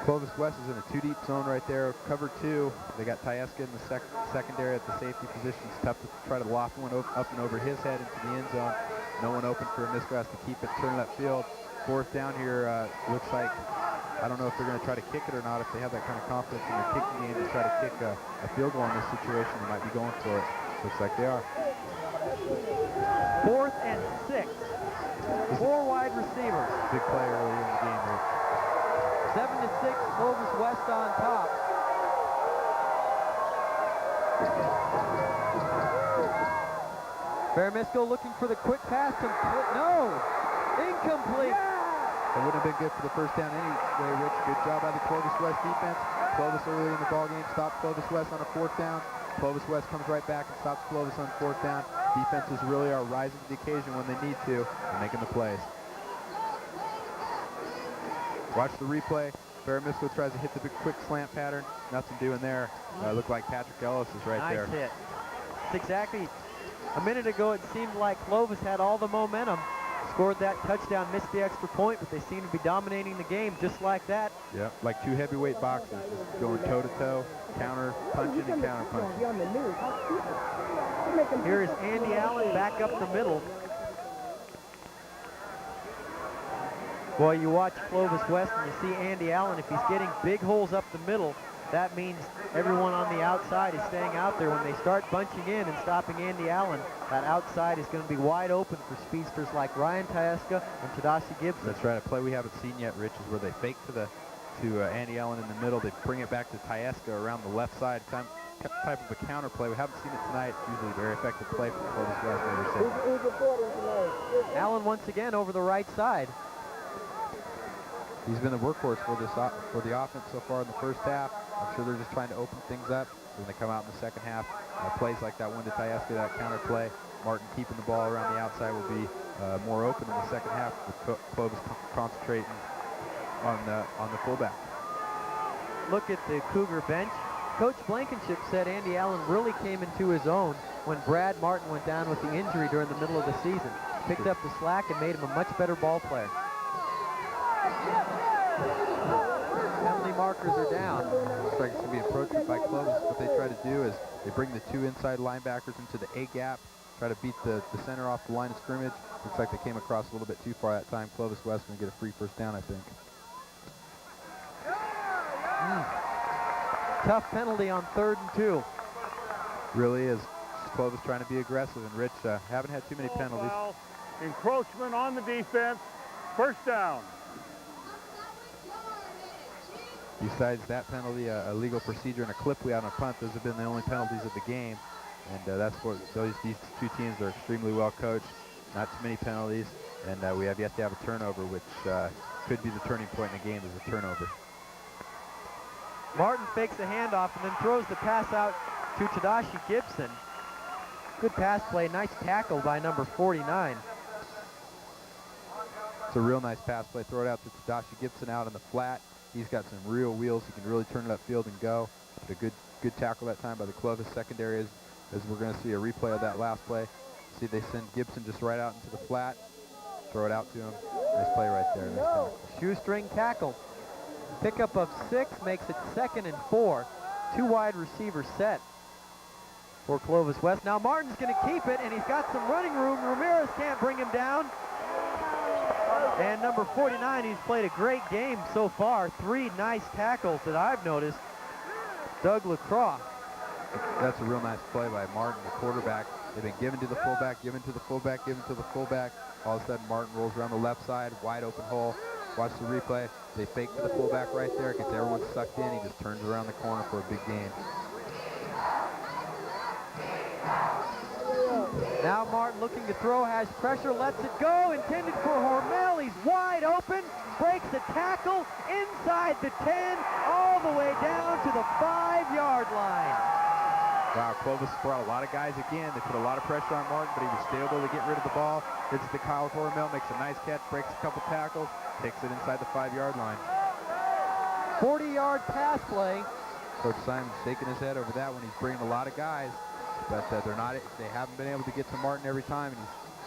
S2: Clovis West is in a 2-deep zone right there. Cover 2. They got Tyeska in the secondary at the safety position. It's tough to try to loft one up and over his head into the end zone. No one open for Feramisco, has to keep it, turn it upfield. Fourth down here, looks like, I don't know if they're going to try to kick it or not. If they have that kind of confidence in their kicking game to try to kick a field goal in this situation, they might be going for it. Looks like they are.
S1: 4th and 6. 4 wide receivers.
S2: Big play early in the game here.
S1: 7-6, Clovis West on top. Feramisco looking for the quick pass. No! Incomplete!
S2: It wouldn't have been good for the first down anyway, Rich. Good job by the Clovis West defense. Clovis early in the ball game stopped Clovis West on a 4th down. Clovis West comes right back and stops Clovis on 4th down. Defenses really are rising to the occasion when they need to and making the plays. Watch the replay. Feramisco tries to hit the big quick slant pattern. Nothing doing there. Looked like Patrick Ellis is right there.
S1: Nice hit. It's exactly. A minute ago, it seemed like Clovis had all the momentum. Scored that touchdown, missed the extra point, but they seem to be dominating the game just like that.
S2: Yeah, like two heavyweight boxers, just going toe-to-toe, counter punching and counter punching.
S1: Here is Andy Allen back up the middle. Boy, you watch Clovis West and you see Andy Allen. If he's getting big holes up the middle, that means everyone on the outside is staying out there. When they start bunching in and stopping Andy Allen, that outside is going to be wide open for speedsters like Ryan Poduska and Tadashi Gibson.
S2: That's right. A play we haven't seen yet, Rich, is where they fake to Andy Allen in the middle. They bring it back to Poduska around the left side. Type of a counter play. We haven't seen it tonight. It's usually a very effective play for Clovis West.
S5: Who's reporting tonight?
S1: Allen once again over the right side.
S2: He's been the workhorse for the offense so far in the first half. I'm sure they're just trying to open things up. When they come out in the second half, plays like that one to Poduska, that counter play, Martin keeping the ball around the outside will be more open in the second half with Clovis concentrating on the fullback.
S1: Look at the Cougar bench. Coach Blankenship said Andy Allen really came into his own when Brad Martin went down with the injury during the middle of the season. Picked up the slack and made him a much better ball player. Penalty markers are down.
S2: Looks like it's going to be approached by Clovis. What they try to do is they bring the two inside linebackers into the A gap, try to beat the center off the line of scrimmage. Looks like they came across a little bit too far that time. Clovis West going to get a free first down, I think.
S1: Tough penalty on 3rd and 2.
S2: Really is. Clovis trying to be aggressive, and Rich haven't had too many penalties.
S3: Foul, encroachment on the defense, first down.
S2: Besides that penalty, a legal procedure and a clip we had on a punt, those have been the only penalties of the game. And that's what these two teams are extremely well coached. Not too many penalties, and we have yet to have a turnover, which could be the turning point in the game is a turnover.
S1: Martin fakes the handoff and then throws the pass out to Tadashi Gibson. Good pass play, nice tackle by number 49.
S2: It's a real nice pass play. Throw it out to Tadashi Gibson out in the flat. He's got some real wheels. He can really turn it upfield and go. But a good tackle that time by the Clovis secondary, as we're going to see a replay of that last play. See, they send Gibson just right out into the flat. Throw it out to him. Nice play right there. Nice tackle.
S1: Shoestring tackle. Pickup of 6 makes it 2nd and 4. 2 wide receivers set for Clovis West. Now Martin's going to keep it, and he's got some running room. Ramirez can't bring him down. And number 49, he's played a great game so far. 3 nice tackles that I've noticed. Doug LaCroix.
S2: That's a real nice play by Martin, the quarterback. They've been given to the fullback, given to the fullback, given to the fullback. All of a sudden, Martin rolls around the left side, wide open hole. Watch the replay. They fake to the fullback right there, gets everyone sucked in. He just turns around the corner for a big gain.
S1: Now Martin looking to throw, has pressure, lets it go, intended for Hormel. He's wide open, breaks the tackle inside the 10, all the way down to the 5-yard line.
S2: Wow, Clovis brought a lot of guys again. They put a lot of pressure on Martin, but he was still able to get rid of the ball. Hits the Kyle Hormel, makes a nice catch, breaks a couple tackles, takes it inside the 5-yard line.
S1: 40-yard pass play.
S2: Coach Simon's shaking his head over that one. He's bringing a lot of guys, but they haven't been able to get to Martin every time, and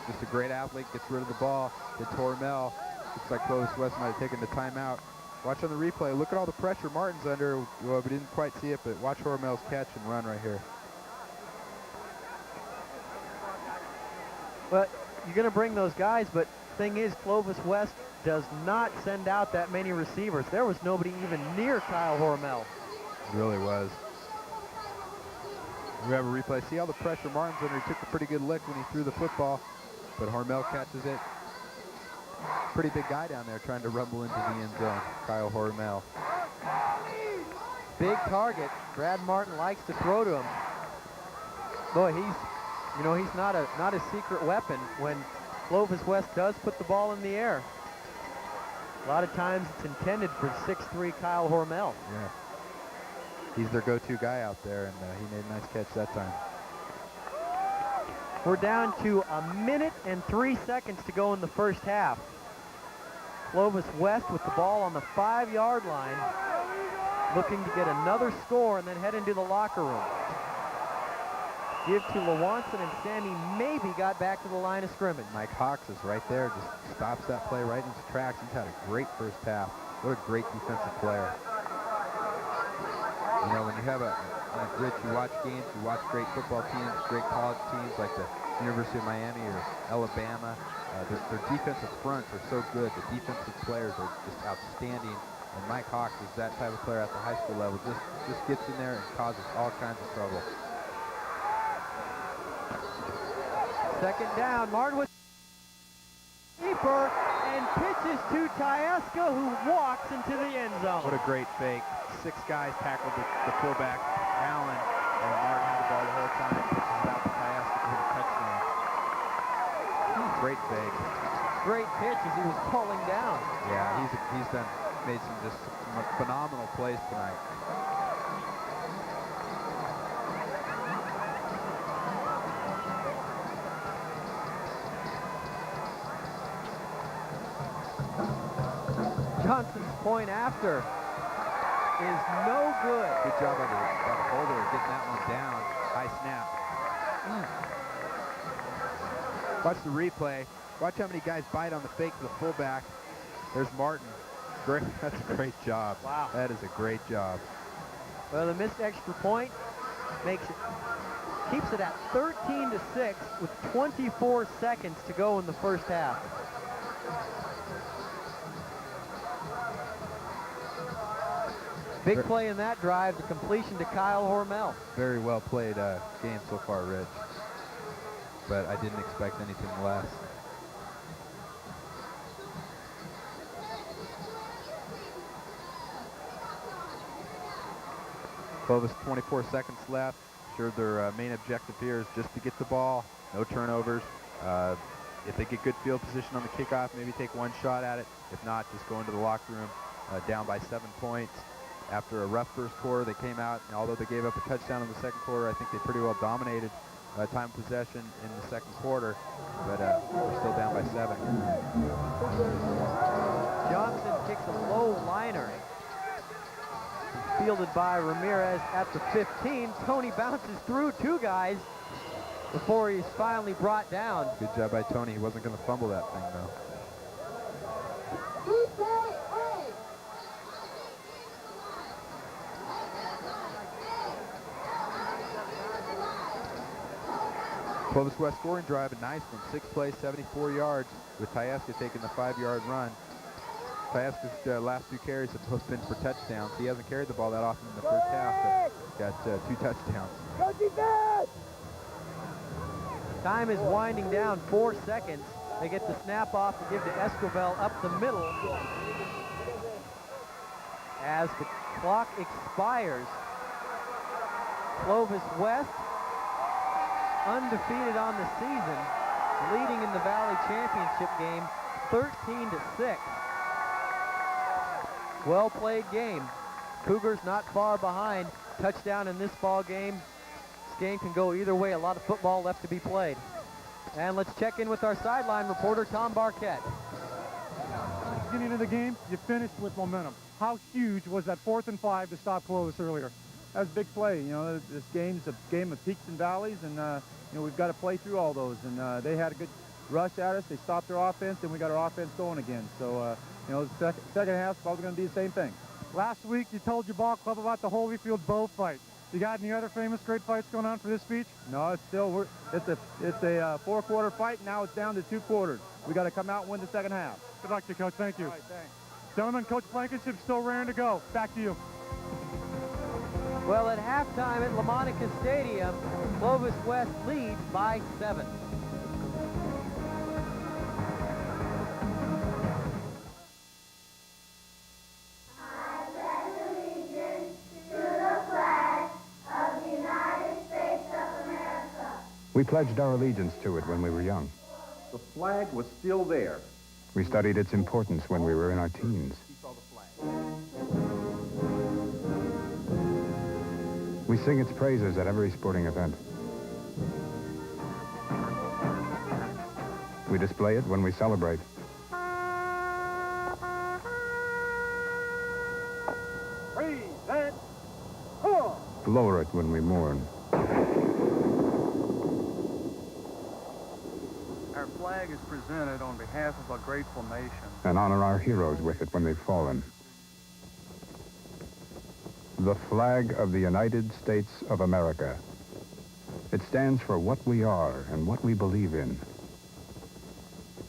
S2: he's just a great athlete, gets rid of the ball. Hits Hormel. Looks like Clovis West might have taken the timeout. Watch on the replay. Look at all the pressure Martin's under. Well, we didn't quite see it, but watch Hormel's catch and run right here.
S1: But you're going to bring those guys, but Thing is, Clovis West does not send out that many receivers. There was nobody even near Kyle Hormel.
S2: It really was. We have a replay. See all the pressure Martin's under. He took a pretty good lick when he threw the football, but Hormel catches it. Pretty big guy down there trying to rumble into the end zone, Kyle Hormel.
S1: Big target. Brad Martin likes to throw to him. Boy, he's not a secret weapon when Clovis West does put the ball in the air. A lot of times it's intended for 6'3" Kyle Hormel.
S2: Yeah. He's their go-to guy out there, and he made a nice catch that time.
S1: We're down to 1 minute and 3 seconds to go in the first half. Clovis West with the ball on the 5-yard line, looking to get another score and then head into the locker room. Give to Lewanson, and Sammy maybe got back to the line of scrimmage.
S2: Mike Hawks is right there, just stops that play right in his tracks. He's had a great first half. What a great defensive player. You know, when you have Rich, you watch games, you watch great football teams, great college teams like the University of Miami or Alabama. Their defensive fronts are so good. The defensive players are just outstanding. And Mike Hawks is that type of player at the high school level. Just gets in there and causes all kinds of trouble.
S1: Second down, Martin with keeper and pitches to Tyaska, who walks into the end zone.
S2: What a great fake. 6 guys tackled the fullback, Allen, and Martin had the ball the whole time. Pitches it out to Tyaska to hit a touchdown. Great fake.
S1: Great pitch as he was falling down.
S2: Yeah, he's made some just phenomenal plays tonight.
S1: Johnson's point after is no good.
S2: Good job by the holder getting that one down. High snap. Watch the replay. Watch how many guys bite on the fake to the fullback. There's Martin. Great. That's a great job.
S1: Wow.
S2: That is a great job.
S1: Well, the missed extra point keeps it at 13-6 with 24 seconds to go in the first half. Big play in that drive, the completion to Kyle Hormel.
S2: Very well played game so far, Rich. But I didn't expect anything less. Clovis, 24 seconds left. Sure, their main objective here is just to get the ball, no turnovers. If they get good field position on the kickoff, maybe take one shot at it. If not, just go into the locker room down by 7 points. After a rough first quarter, they came out, and although they gave up a touchdown in the second quarter, I think they pretty well dominated time of possession in the second quarter, but we're still down by 7.
S1: Johnson kicks a low liner. Fielded by Ramirez at the 15. Tony bounces through 2 guys before he's finally brought down.
S2: Good job by Tony. He wasn't going to fumble that thing, though. Clovis West scoring drive, a nice one. 6 plays, 74 yards, with Tyaska taking the 5-yard run. Tyaska's last 2 carries have both been for touchdowns. He hasn't carried the ball that often in the first half, but got 2 touchdowns.
S1: Time is winding down, 4 seconds. They get the snap off to give to Esquivel up the middle. As the clock expires, Clovis West, undefeated on the season, leading in the Valley Championship game 13-6. Well played game. Cougars not far behind. Touchdown in this ball game. This game can go either way. A lot of football left to be played. And let's check in with our sideline reporter, Tom Barquette.
S3: At the beginning of the game, you finished with momentum. How huge was that 4th and 5 to stop Clovis earlier? That was a big play. You know, this game's a game of peaks and valleys, and you know, we've got to play through all those. And they had a good rush at us. They stopped their offense, and we got our offense going again. So, you know, the second half's probably going to be the same thing. Last week, you told your ball club about the Holyfield bow fight. You got any other famous great fights going on for this speech?
S8: No, it's still, it's a four-quarter fight. Now it's down to 2 quarters. We got to come out and win the second half.
S3: Good luck to you, Coach. Thank you.
S8: All right, thanks.
S3: Gentlemen, Coach Blankenship's still raring to go. Back to you.
S1: Well, at halftime at Lamonica Stadium, Clovis West leads by 7.
S6: We pledged our allegiance to it when we were young.
S9: The flag was still there.
S6: We studied its importance when we were in our teens.
S9: He saw the flag.
S6: We sing its praises at every sporting event. We display it when we celebrate. Lower it when we mourn.
S8: Our flag is presented on behalf of a grateful nation.
S6: And honor our heroes with it when they've fallen. The flag of the United States of America. It stands for what we are and what we believe in.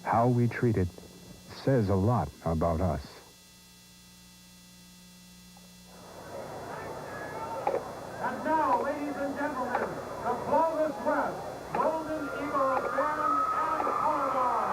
S6: How we treat it says a lot about us.
S3: And now, ladies and gentlemen, the Clovis West Golden Eagles band and Cougars.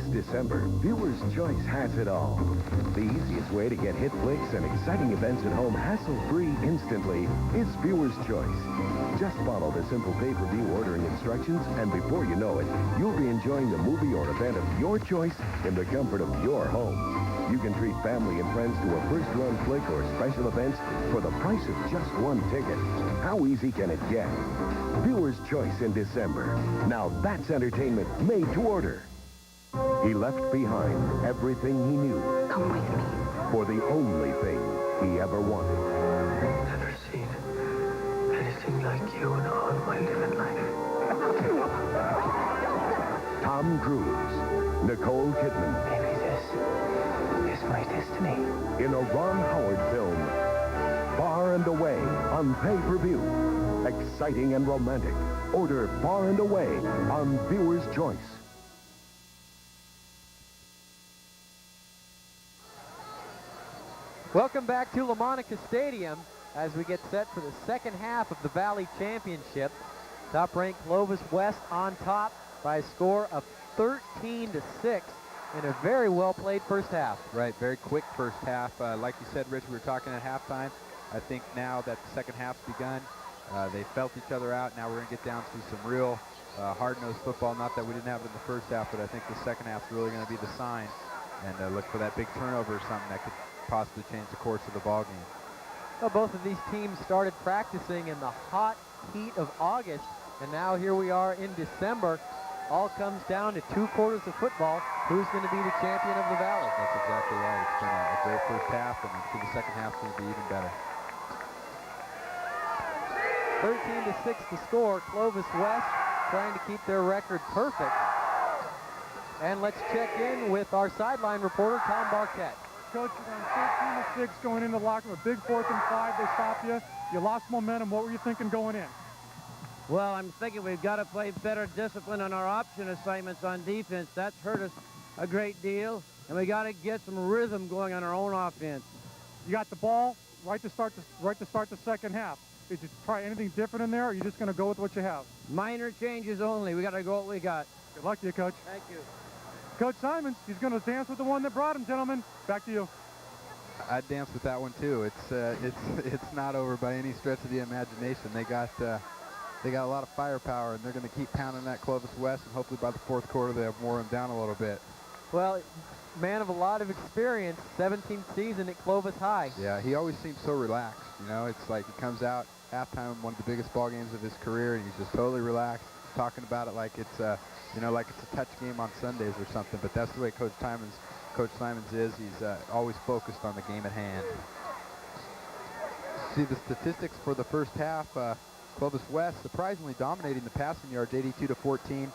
S10: This December, Viewer's Choice has it all. The easiest way to get hit flicks and exciting events at home hassle-free instantly is Viewer's Choice. Just follow the simple pay-per-view ordering instructions, and before you know it, you'll be enjoying the movie or event of your choice in the comfort of your home. You can treat family and friends to a first-run flick or special events for the price of just one ticket. How easy can it get? Viewer's Choice in December. Now that's entertainment made to order. He left behind everything he knew.
S11: Come with me.
S10: For the only thing he ever wanted.
S11: I've never seen anything like you in all my living life.
S10: Tom Cruise, Nicole Kidman.
S11: Maybe this is my destiny.
S10: In a Ron Howard film, Far and Away on pay-per-view. Exciting and romantic. Order Far and Away on Viewer's Choice.
S1: Welcome back to Lamonica Stadium as we get set for the second half of the Valley Championship. Top-ranked Clovis West on top by a score of 13-6 in a very well-played first half.
S2: Right, very quick first half. Like you said, Rich, we were talking at halftime. I think now that the second half's begun, they felt each other out. Now we're going to get down to some real hard-nosed football. Not that we didn't have it in the first half, but I think the second half's really going to be the sign. And look for that big turnover or something that could possibly change the course of the ball game.
S1: Well, both of these teams started practicing in the hot heat of August, and now here we are in December. All comes down to 2 quarters of football. Who's going to be the champion of the Valley?
S2: That's exactly right. It's been a great first half, and I think the second half's going to be even better.
S1: 13-6 to score. Clovis West trying to keep their record perfect. And let's check in with our sideline reporter, Tom Barquette.
S3: Coach, you're on 13-6 going into the locker room. A big 4th and 5, they stop you. You lost momentum. What were you thinking going in?
S12: Well, I'm thinking we've got to play better discipline on our option assignments on defense. That's hurt us a great deal. And we got to get some rhythm going on our own offense.
S3: You got the ball right to start the second half. Did you try anything different in there, or are you just going to go with what you have?
S12: Minor changes only. We got to go what we got.
S3: Good luck to you, Coach.
S12: Thank you.
S3: Coach Simons, he's going to dance with the one that brought him, gentlemen. Back to you.
S2: I'd dance with that one too. It's not over by any stretch of the imagination. They got a lot of firepower, and they're going to keep pounding that Clovis West, and hopefully by the fourth quarter they'll wear them down a little bit.
S1: Well, man of a lot of experience, 17th season at Clovis High.
S2: Yeah, he always seems so relaxed. You know, it's like he comes out halftime, one of the biggest ball games of his career, and he's just totally relaxed, talking about it like it's like it's a touch game on Sundays or something. But that's the way Coach Simons is. He's always focused on the game at hand. See the statistics for the first half. Clovis West surprisingly dominating the passing yards, 82-14.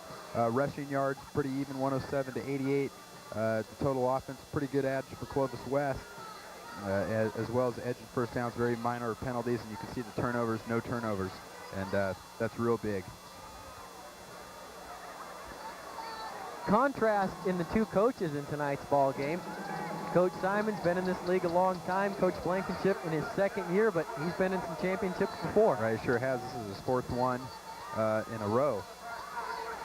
S2: Rushing yards pretty even, 107-88. The total offense pretty good edge for Clovis West, as well as edge and first downs, very minor penalties, and you can see the turnovers, no turnovers, and that's real big.
S1: Contrast in the two coaches in tonight's ball game. Coach Simon's been in this league a long time. Coach Blankenship in his second year, but he's been in some championships before.
S2: Right, he sure has. This is his 4th one in a row.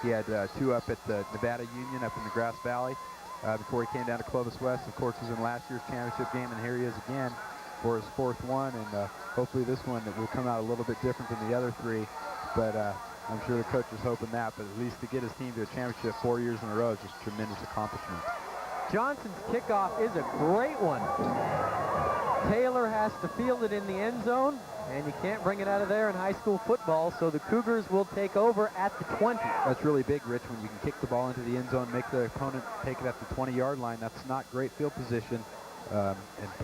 S2: He had 2 up at the Nevada Union up in the Grass Valley before he came down to Clovis West. Of course, he was in last year's championship game, and here he is again for his 4th one, and hopefully this one will come out a little bit different than the other 3. But I'm sure the coach is hoping that, but at least to get his team to a championship 4 years in a row is just a tremendous accomplishment.
S1: Johnson's kickoff is a great one. Taylor has to field it in the end zone, and you can't bring it out of there in high school football, so the Cougars will take over at the 20.
S2: That's really big, Rich, when you can kick the ball into the end zone, make the opponent take it at the 20-yard line. That's not great field position, and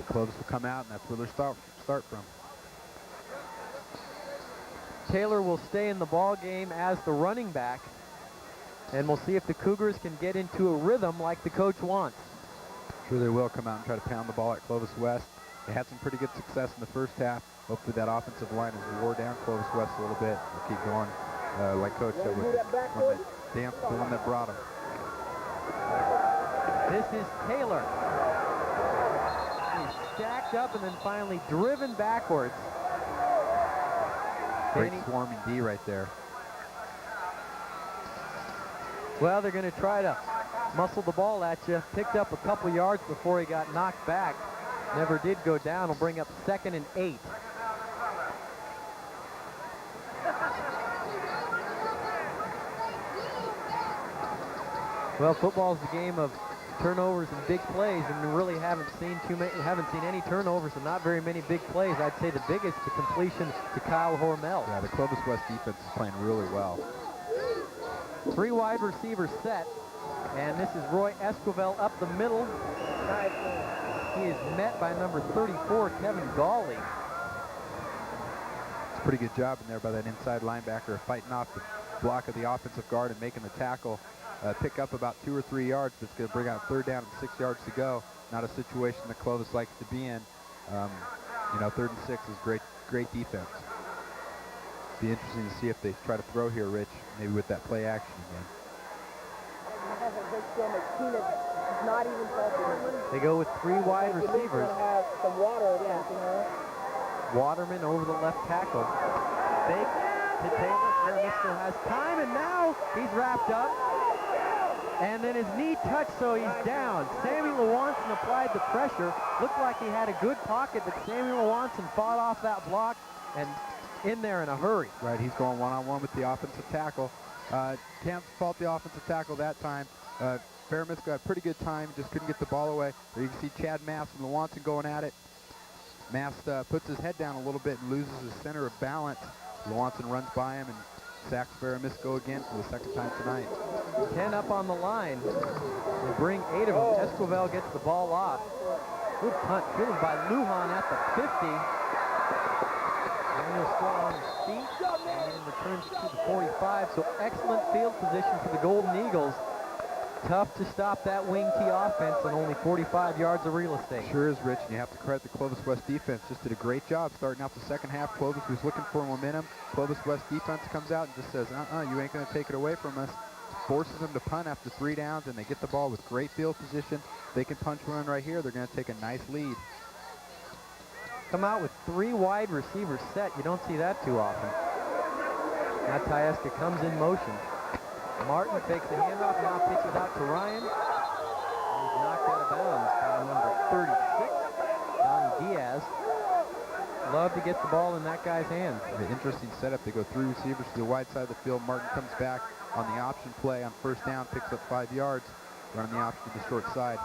S2: Clovis will come out, and that's where they'll start from.
S1: Taylor will stay in the ball game as the running back, and we'll see if the Cougars can get into a rhythm like the coach wants.
S2: Sure they will come out and try to pound the ball at Clovis West. They had some pretty good success in the first half. Hopefully that offensive line has wore down Clovis West a little bit. They'll keep going, like Coach said, with the one that brought him.
S1: This is Taylor. He's stacked up and then finally driven backwards.
S2: Great swarming D right there.
S1: Well, they're going to try to muscled the ball at you, picked up a couple yards before he got knocked back. Never did go down. Will bring up 2nd and 8. Well, football's the game of turnovers and big plays, and we really haven't seen any turnovers and not very many big plays. I'd say the biggest, the completion to Kyle Hormel.
S2: Yeah, the Clovis West defense is playing really well.
S1: 3 wide receivers set, and this is Roy Esquivel up the middle. He is met by number 34, Kevin Gawley.
S2: It's a pretty good job in there by that inside linebacker, fighting off the block of the offensive guard and making the tackle. Pick up about 2 or 3 yards, but it's going to bring out 3rd down and 6 yards to go. Not a situation that Clovis likes to be in. You know, 3rd and 6 is great defense. Be interesting to see if they try to throw here, Rich, maybe with that play action again.
S1: They go with 3 wide receivers. Waterman over the left tackle. Fake to Taylor. Feramisco has time, and now he's wrapped up. And then his knee touched, so he's down. Sammy Lewanson applied the pressure. Looked like he had a good pocket, but Sammy Lewanson fought off that block and in there in a hurry.
S2: Right, he's going one-on-one with the offensive tackle. Can't fault the offensive tackle that time. Feramisco had pretty good time, just couldn't get the ball away. There you can see Chad Mast and Lewanson going at it. Mast puts his head down a little bit and loses his center of balance. Lewanson runs by him and sacks Feramisco again for the 2nd time tonight.
S1: 10 up on the line. They bring 8 of them. Esquivel gets the ball off. Good punt driven by Lujan at the 50. Daniel still on his feet and returns to the 45. So excellent field position for the Golden Eagles. Tough to stop that wing T offense on only 45 yards of real estate.
S2: Sure is, Rich, and you have to credit the Clovis West defense. Just did a great job starting out the 2nd half. Clovis was looking for momentum. Clovis West defense comes out and just says, you ain't going to take it away from us. Forces them to punt after 3 downs, and they get the ball with great field position. They can punch one right here. They're going to take a nice lead.
S1: Come out with 3 wide receivers set. You don't see that too often. Now Tyeska comes in motion. Martin fakes the handoff, now pitches out to Ryan. He's knocked out of bounds by number 36, Donnie Diaz. Love to get the ball in that guy's hands.
S2: An interesting setup. They go 3 receivers to the wide side of the field. Martin comes back on the option play on 1st down, picks up 5 yards, running the option to the short side.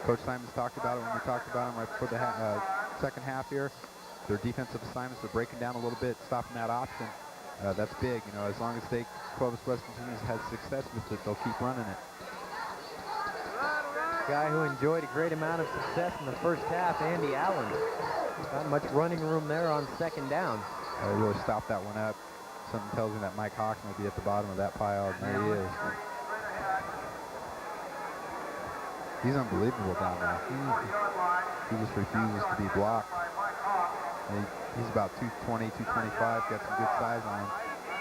S2: Coach Simons talked about it when we talked about him right before the 2nd half here. Their defensive assignments are breaking down a little bit, stopping that option. That's big, you know, as long as Clovis West continues to have success with it, they'll keep running it.
S1: Guy who enjoyed a great amount of success in the 1st half, Andy Allen. Not much running room there on 2nd down.
S2: They really stopped that one up. Something tells me that Mike Hawks might be at the bottom of that pile, and there he is. He's unbelievable down there. He just refuses to be blocked. He's about 220, 225, got some good size on him.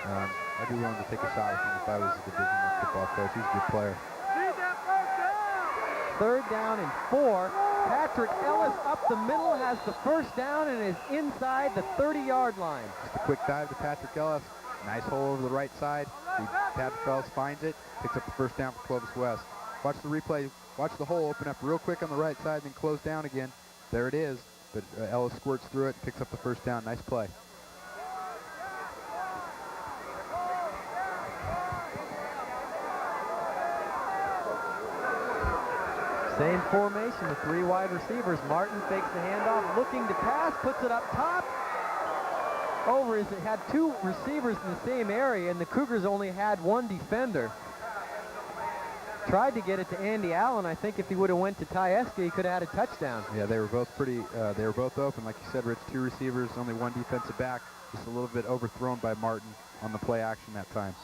S2: I'd be willing to take a shot with him if I was a Division I football coach. He's a good player.
S1: 3rd down and 4. Patrick Ellis up the middle has the 1st down and is inside the 30-yard line.
S2: Just a quick dive to Patrick Ellis. Nice hole over the right side. Patrick Ellis finds it, picks up the 1st down for Clovis West. Watch the replay. Watch the hole open up real quick on the right side and then close down again. There it is. But Ellis squirts through it, picks up the 1st down. Nice play.
S1: Same formation with 3 wide receivers. Martin fakes the handoff, looking to pass, puts it up top. Over is it had 2 receivers in the same area, and the Cougars only had 1 defender. Tried to get it to Andy Allen. I think if he would have went to Tyeska, he could have had a touchdown.
S2: Yeah, they were both pretty, they were both open. Like you said, Rich, 2 receivers, only 1 defensive back. Just a little bit overthrown by Martin on the play action that time.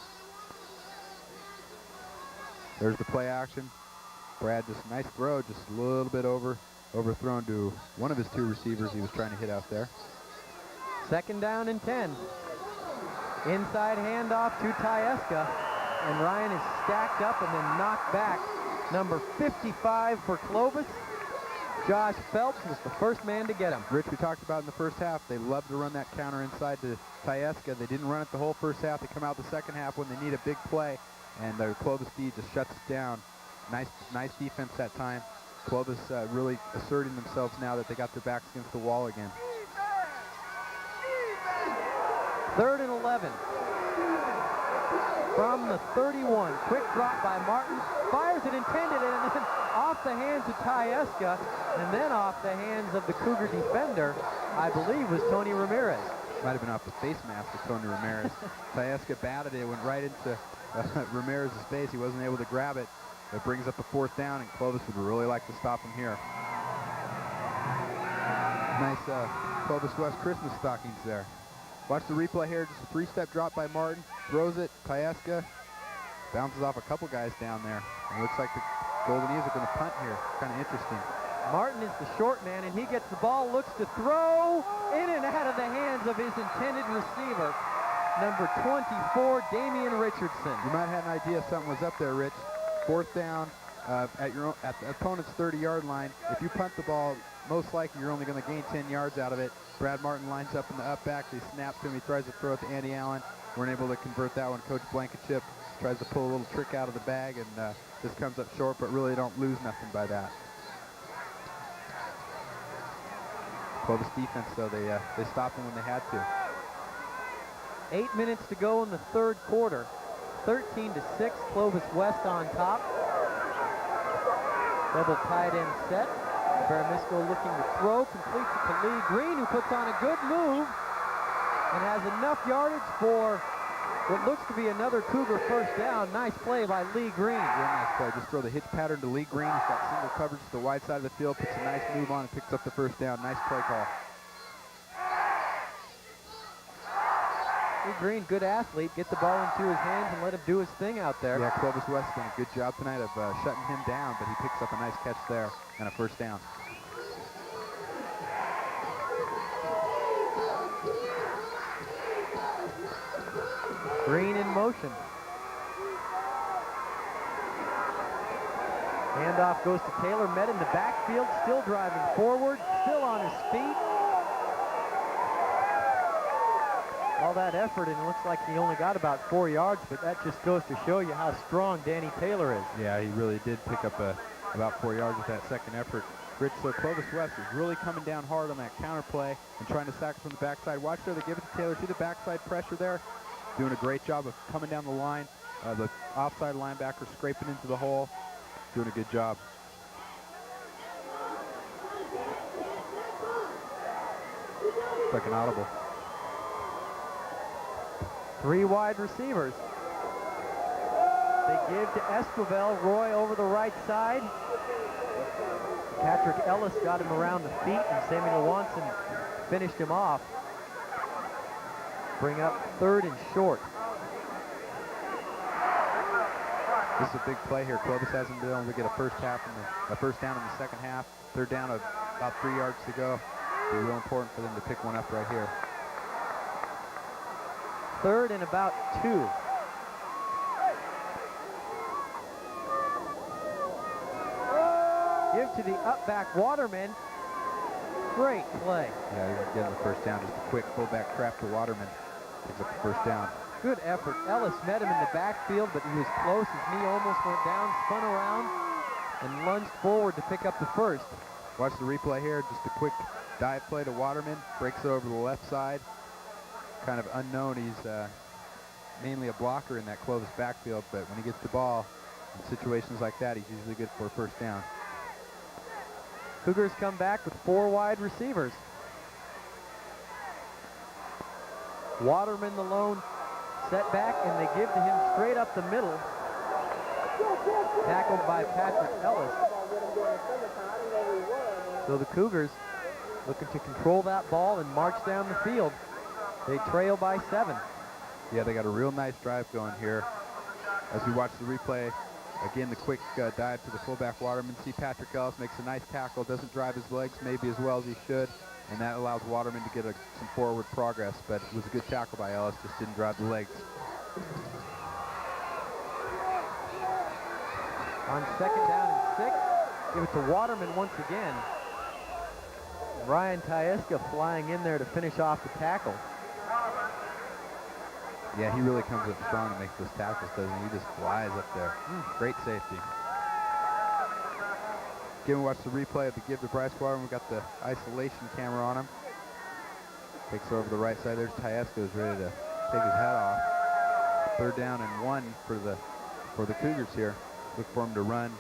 S2: There's the play action. Brad, just a nice throw, just a little bit overthrown to one of his 2 receivers he was trying to hit out there.
S1: 2nd down and 10. Inside handoff to Tyeska. And Ryan is stacked up and then knocked back. Number 55 for Clovis. Josh Phelps was the 1st man to get him.
S2: Rich, we talked about in the 1st half, they love to run that counter inside to Tyeska. They didn't run it the whole 1st half. They come out the 2nd half when they need a big play. and the Clovis D just shuts it down. Nice defense that time. Clovis really asserting themselves now that they got their backs against the wall again.
S1: 3rd and 11. From the 31, quick drop by Martin, fires it intended, and then off the hands of Tyeska, and then off the hands of the Cougar defender, I believe was Tony Ramirez.
S2: Might have been off the face mask of Tony Ramirez. Tyeska batted it, went right into Ramirez's face. He wasn't able to grab it. It brings up a 4th down, and Clovis would really like to stop him here. Nice Clovis West Christmas stockings there. Watch the replay here, just a 3-step drop by Martin, throws it, Tyeska bounces off a couple guys down there. It looks like the Golden Eagles are going to punt here. Kind of interesting.
S1: Martin is the short man, and he gets the ball, looks to throw, in and out of the hands of his intended receiver, number 24, Damian Richardson.
S2: You might have an idea something was up there, Rich. 4th down at the opponent's 30-yard line. If you punt the ball, most likely you're only going to gain 10 yards out of it. Brad Martin lines up in the up back. They snap to him. He tries to throw it to Andy Allen. Weren't able to convert that one. Coach Blankenship tries to pull a little trick out of the bag, and just comes up short, but really don't lose nothing by that. Clovis defense, though, they stopped him when they had to.
S1: 8 minutes to go in the 3rd quarter. 13-6, Clovis West on top. Double tight end set. Feramisco looking to throw, completes it to Lee Green, who puts on a good move and has enough yardage for what looks to be another Cougar 1st down. Nice play by Lee Green.
S2: Real nice play. Just throw the hitch pattern to Lee Green. He's got single coverage to the wide side of the field, puts a nice move on and picks up the 1st down. Nice play call.
S1: Lee Green, good athlete. Get the ball into his hands and let him do his thing out there.
S2: Yeah, Clovis West done a good job tonight of shutting him down, but he picks up a nice catch there and a 1st down.
S1: Green in motion. Handoff goes to Taylor, met in the backfield, still driving forward, still on his feet. All that effort, and it looks like he only got about 4 yards, but that just goes to show you how strong Danny Taylor is.
S2: Yeah, he really did pick up about 4 yards with that second effort. Rich, so Clovis West is really coming down hard on that counter play and trying to sack it from the backside. Watch there, they give it to Taylor. See the backside pressure there? Doing a great job of coming down the line. The offside linebacker scraping into the hole. Doing a good job. It's like an audible.
S1: 3 wide receivers. They give to Esquivel. Roy over the right side. Patrick Ellis got him around the feet, and Samuel Watson finished him off. Bring up 3rd and short.
S2: This is a big play here. Clovis hasn't been able to get a 1st down in the 2nd half. 3rd down, about 3 yards to go. It'll be real important for them to pick one up right here.
S1: 3rd and about 2. Give to the up back Waterman. Great play.
S2: Yeah, he's getting the 1st down. Just a quick fullback trap to Waterman. Picks up the 1st down.
S1: Good effort. Ellis met him in the backfield, but he was close. His knee almost went down, spun around, and lunged forward to pick up the 1st.
S2: Watch the replay here. Just a quick dive play to Waterman. Breaks it over the left side. Kind of unknown. He's mainly a blocker in that Clovis backfield, but when he gets the ball in situations like that, he's usually good for a 1st down.
S1: Cougars come back with 4 wide receivers. Waterman the lone setback, and they give to him straight up the middle. Tackled by Patrick Ellis. So the Cougars looking to control that ball and march down the field. They trail by 7.
S2: Yeah, they got a real nice drive going here. As we watch the replay, again, the quick dive to the fullback Waterman. See Patrick Ellis makes a nice tackle, doesn't drive his legs maybe as well as he should, and that allows Waterman to get some forward progress, but it was a good tackle by Ellis, just didn't drive the legs.
S1: On 2nd down and 6, give it to Waterman once again. Ryan Tyeska flying in there to finish off the tackle.
S2: Yeah, he really comes up strong and makes those tackles, doesn't he? He just flies up there. Great safety. Again, we watch the replay of the give to Brice Waterman. We've got the isolation camera on him. Takes over the right side. There's Tyesko's ready to take his hat off. 3rd down and 1 for the Cougars here. Look for him to run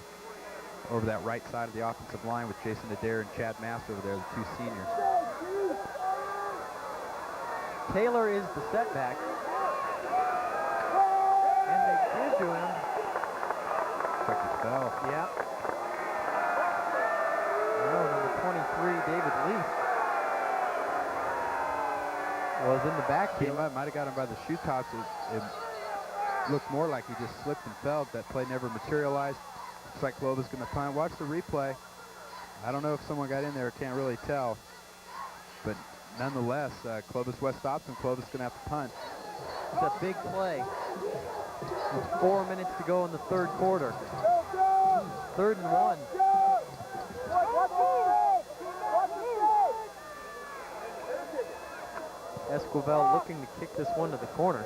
S2: over that right side of the offensive line with Jason Adair and Chad Mass over there, the 2 seniors.
S1: Taylor is the setback. And they give to him.
S2: Check his bell.
S1: Yep. Number 23, David Leaf, was in the backfield.
S2: Might have got him by the shoe tops. It looked more like he just slipped and fell. That play never materialized. Looks like Clovis going to punt. Watch the replay. I don't know if someone got in there. Can't really tell. But nonetheless, Clovis West stops him. Clovis going to have to punt.
S1: It's a big play. With 4 minutes to go in the 3rd quarter. 3rd and 1. Esquivel looking to kick this one to the corner.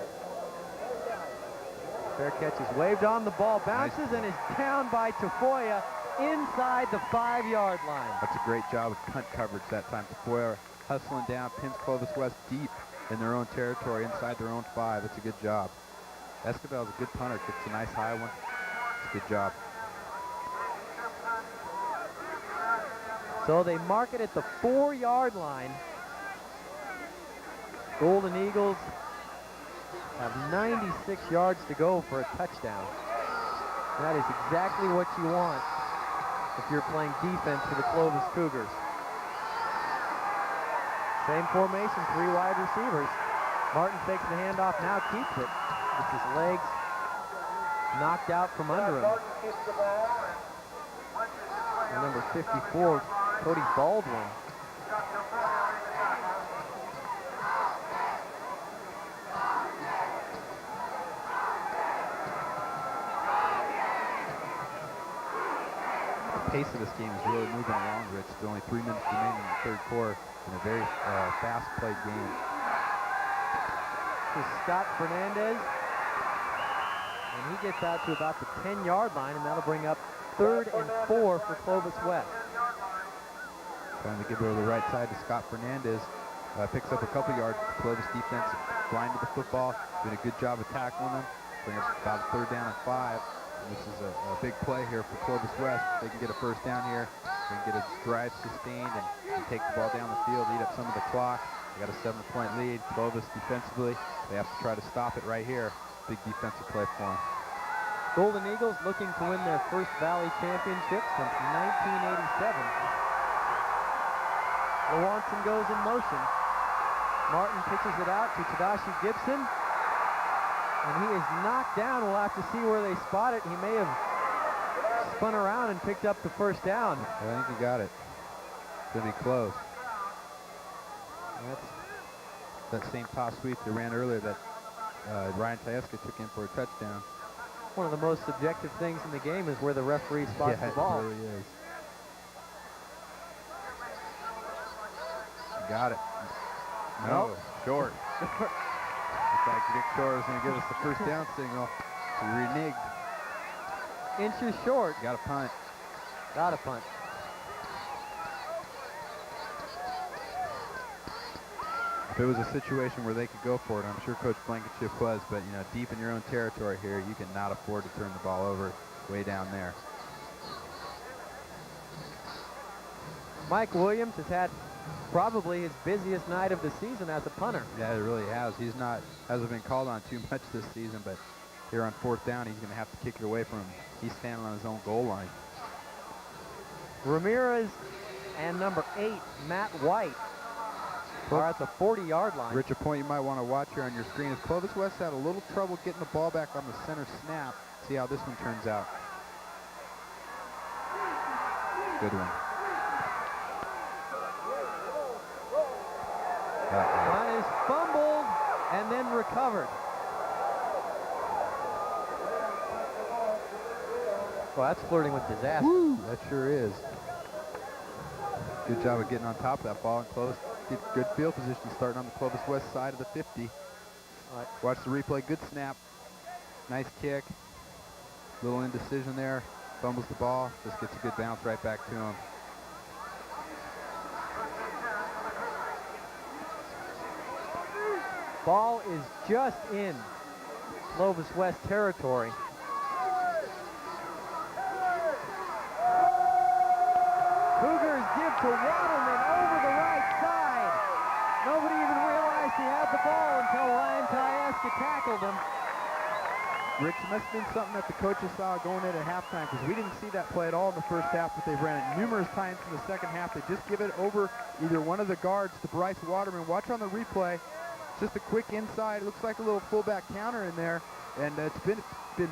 S1: Fair catch is waved on. The ball bounces and is down by Tafoya inside the 5-yard line.
S2: That's a great job of punt coverage that time. Tafoya hustling down, pins Clovis West deep in their own territory, inside their own 5. That's a good job. Esquivel's a good punter. Kicks a nice high one. It's a good job.
S1: So they mark it at the 4-yard line. Golden Eagles have 96 yards to go for a touchdown. That is exactly what you want if you're playing defense for the Clovis Cougars. Same formation, 3 wide receivers. Martin takes the handoff, now keeps it. With his legs knocked out from under him. And number 54, Cody Baldwin.
S2: The pace of this game is really moving along, Rich. There's only 3 minutes remaining in the 3rd quarter in a very fast-played game.
S1: This is Scott Fernandez. And he gets out to about the 10-yard line, and that'll bring up 3rd and 4 for Clovis West.
S2: Trying to give it over the right side to Scott Fernandez. Picks up a couple yards. Clovis defense blind to the football, doing a good job of tackling them. Bring up about a 3rd down and 5. And this is a big play here for Clovis West. They can get a 1st down here. They can get a drive sustained and take the ball down the field, eat up some of the clock. They got a 7-point lead. Clovis defensively, they have to try to stop it right here. Big defensive play for them.
S1: Golden Eagles looking to win their first Valley Championship since 1987. Lewanson goes in motion. Martin pitches it out to Tadashi Gibson. And he is knocked down. We'll have to see where they spot it. He may have spun around and picked up the 1st down.
S2: I think he got it. It's going to be close.
S1: That's
S2: that same toss sweep they ran earlier that Ryan Tyesko took in for a touchdown.
S1: one of the most subjective things in the game is where the referee spots the ball.
S2: It really is. Got it. No, short. Looks like Dick Shore is going to give us the 1st down signal. So reneged.
S1: Inches short.
S2: Got a punt.
S1: Got a punt.
S2: If it was a situation where they could go for it, I'm sure Coach Blankenship was, but you know, deep in your own territory here, you cannot afford to turn the ball over way down there.
S1: Mike Williams has had probably his busiest night of the season as a punter.
S2: Yeah, it really has. Hasn't been called on too much this season, but here on 4th down, he's going to have to kick it away from him. He's standing on his own goal line.
S1: Ramirez and number 8, Matt White, are at the 40-yard line.
S2: Rich, a point you might want to watch here on your screen is Clovis West had a little trouble getting the ball back on the center snap. See how this one turns out. Good one.
S1: One is fumbled and then recovered. Well, that's flirting with disaster.
S2: Woo, that sure is. Good job of getting on top of that ball and close. Get good field position starting on the Clovis West side of the 50. Watch the replay. Good snap. Nice kick. Little indecision there. Fumbles the ball. Just gets a good bounce right back to him.
S1: Ball is just in Clovis West territory. Cougars give to Waterman over the right side. Nobody even realized he had the ball until Ryan Tyaska tackled him.
S2: Rich, it must have been something that the coaches saw going in at halftime, because we didn't see that play at all in the first half, but they ran it numerous times in the second half. They just give it over either one of the guards to Brice Waterman. Watch on the replay. Just a quick inside. It looks like a little fullback counter in there, and it's been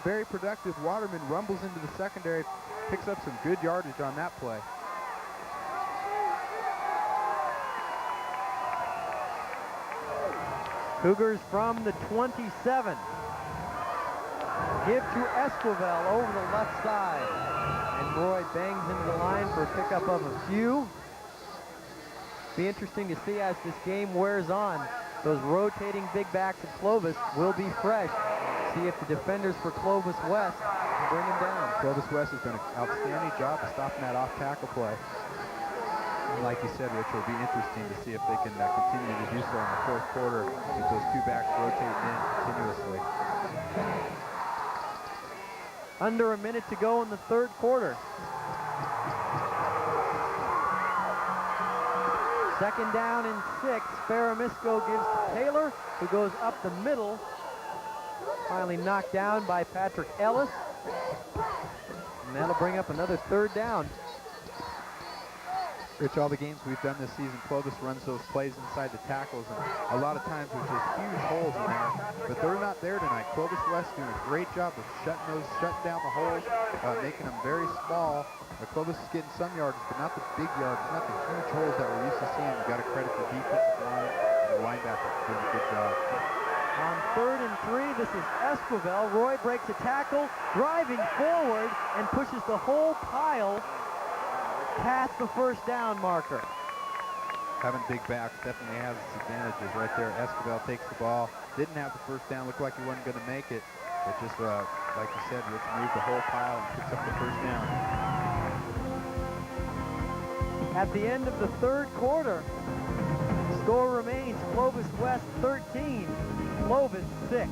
S2: very productive. Waterman rumbles into the secondary, picks up some good yardage on that play.
S1: Cougars from the 27. Give to Esquivel over the left side. And Roy bangs into the line for a pickup of a few. Be interesting to see as this game wears on. Those rotating big backs of Clovis will be fresh. See if the defenders for Clovis West can bring him down.
S2: Clovis West has done an outstanding job of stopping that off-tackle play. And like you said, Rich, it'll be interesting to see if they can continue to do so in the fourth quarter with those two backs rotating in continuously.
S1: Under a minute to go in the third quarter. Second down and 6. Feramisco gives to Taylor, who goes up the middle. Finally knocked down by Patrick Ellis. And that'll bring up another third down.
S2: Rich, all the games we've done this season, Clovis runs those plays inside the tackles, and a lot of times there's just huge holes in there, but they're not there tonight. Clovis West doing a great job of shutting down the holes, making them very small. Clovis is getting some yardage, but not the big yards, not the huge holes that we're used to seeing. We've got to credit the defensive line and the linebackers for doing a good job.
S1: On 3rd and 3, this is Esquivel. Roy breaks a tackle, driving forward, and pushes the whole pile past the first down marker.
S2: Having big backs definitely has its advantages right there. Esquivel takes the ball, didn't have the first down, looked like he wasn't going to make it, but just like you said, Rich moved the whole pile and picks up the first down.
S1: At the end of the third quarter, score remains Clovis West 13, Clovis 6.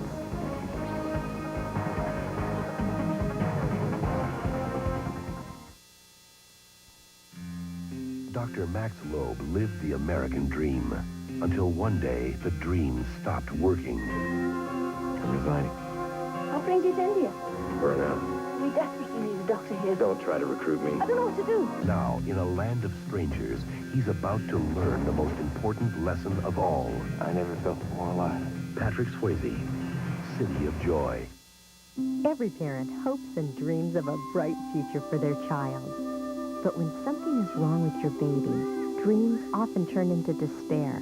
S10: Dr. Max Loeb lived the American dream until one day the dream stopped working.
S11: I'm resigning.
S13: How brings you to India?
S11: For now.
S13: We desperately need a doctor here.
S11: Don't try to recruit me.
S13: I don't know what to do.
S10: Now, in a land of strangers, he's about to learn the most important lesson of all.
S11: I never felt more alive.
S10: Patrick Swayze, City of Joy.
S14: Every parent hopes and dreams of a bright future for their child. But when something is wrong with your baby, dreams often turn into despair.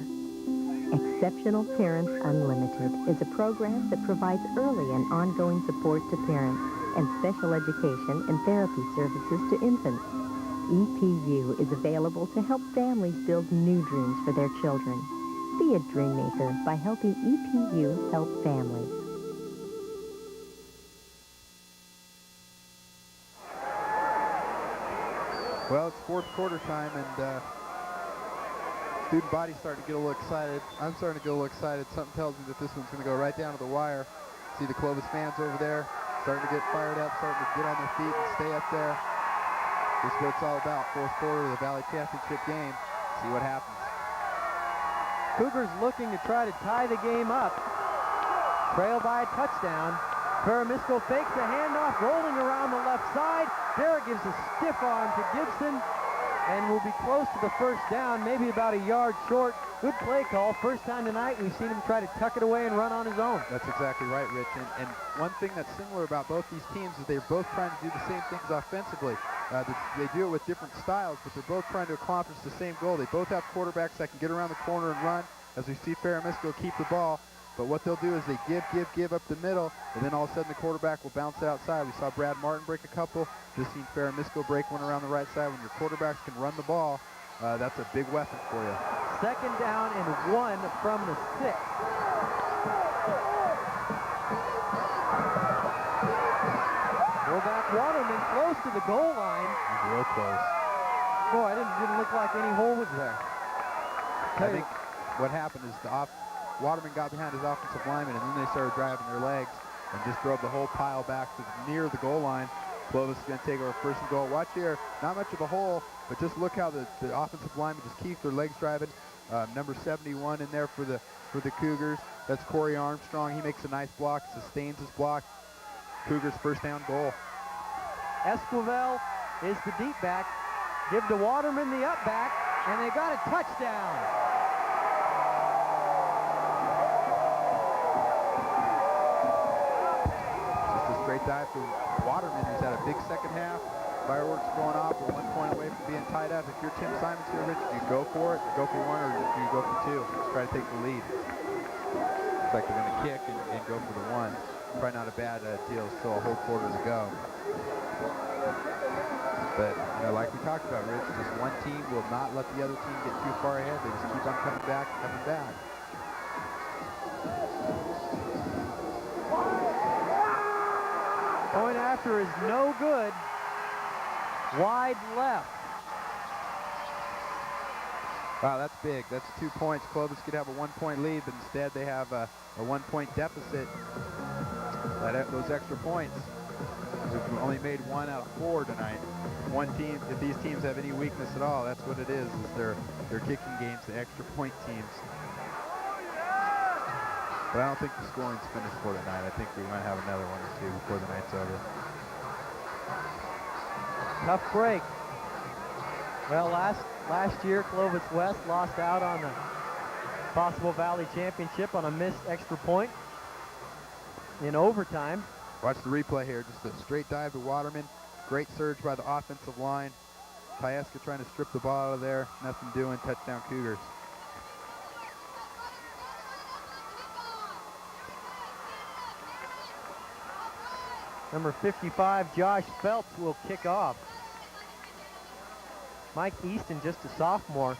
S14: Exceptional Parents Unlimited is a program that provides early and ongoing support to parents and special education and therapy services to infants. EPU is available to help families build new dreams for their children. Be a dream maker by helping EPU help families.
S2: Well, it's fourth quarter time, and student body's starting to get a little excited. I'm starting to get a little excited. Something tells me that this one's going to go right down to the wire. See the Clovis fans over there starting to get fired up, starting to get on their feet and stay up there. This is what it's all about. Fourth quarter of the Valley Championship game. See what happens.
S1: Cougars looking to try to tie the game up. Trail by a touchdown. Feramisco fakes a handoff, rolling around the left side. Derek gives a stiff arm to Gibson and will be close to the first down, maybe about a yard short. Good play call. First time tonight we've seen him try to tuck it away and run on his own.
S2: That's exactly right, Rich. And one thing that's similar about both these teams is they're both trying to do the same things offensively. They do it with different styles, but they're both trying to accomplish the same goal. They both have quarterbacks that can get around the corner and run, as we see Feramisco keep the ball. But what they'll do is they give up the middle, and then all of a sudden the quarterback will bounce it outside. We saw Brad Martin break a couple. Just seen Feramisco break one around the right side. When your quarterbacks can run the ball, that's a big weapon for you.
S1: Second down and 1 from the 6. Fullback Waterman close to the goal line.
S2: He's real close.
S1: Boy, it didn't look like any hole was there.
S2: I think what happened is Waterman got behind his offensive lineman, and then they started driving their legs and just drove the whole pile back to near the goal line. Clovis is going to take over first and goal. Watch here, not much of a hole, but just look how the offensive linemen just keep their legs driving. Number 71 in there for the Cougars. That's Corey Armstrong. He makes a nice block, sustains his block. Cougars first down goal.
S1: Esquivel is the deep back. Give to Waterman the up back, and they got a touchdown.
S2: Just a straight dive for Waterman, who's had a big second half. Fireworks going off. We're 1 point away from being tied up. If you're Tim Simons here, Rich, do you go for it, go for one, or do you go for two? Just try to take the lead. Looks like they're going to kick and go for the one. Probably not a bad deal. Still a whole quarter to go. But, you know, like we talked about, Rich, just one team will not let the other team get too far ahead. They just keep on coming back, coming back.
S1: Point after is no good. Wide left.
S2: Wow, that's big. That's 2 points. Clovis could have a 1 point lead, but instead they have a 1 point deficit. Those extra points. We've only made 1 out of 4 tonight. One team, if these teams have any weakness at all, that's what it is their kicking games, the extra point teams. But I don't think the scoring's finished for tonight. I think we might have another one or two before the night's over.
S1: Tough break. Well, last year, Clovis West lost out on the possible Valley Championship on a missed extra point in overtime.
S2: Watch the replay here. Just a straight dive to Waterman. Great surge by the offensive line. Poduska trying to strip the ball out of there. Nothing doing. Touchdown Cougars.
S1: Number 55, Josh Phelps, will kick off. Mike Easton, just a sophomore,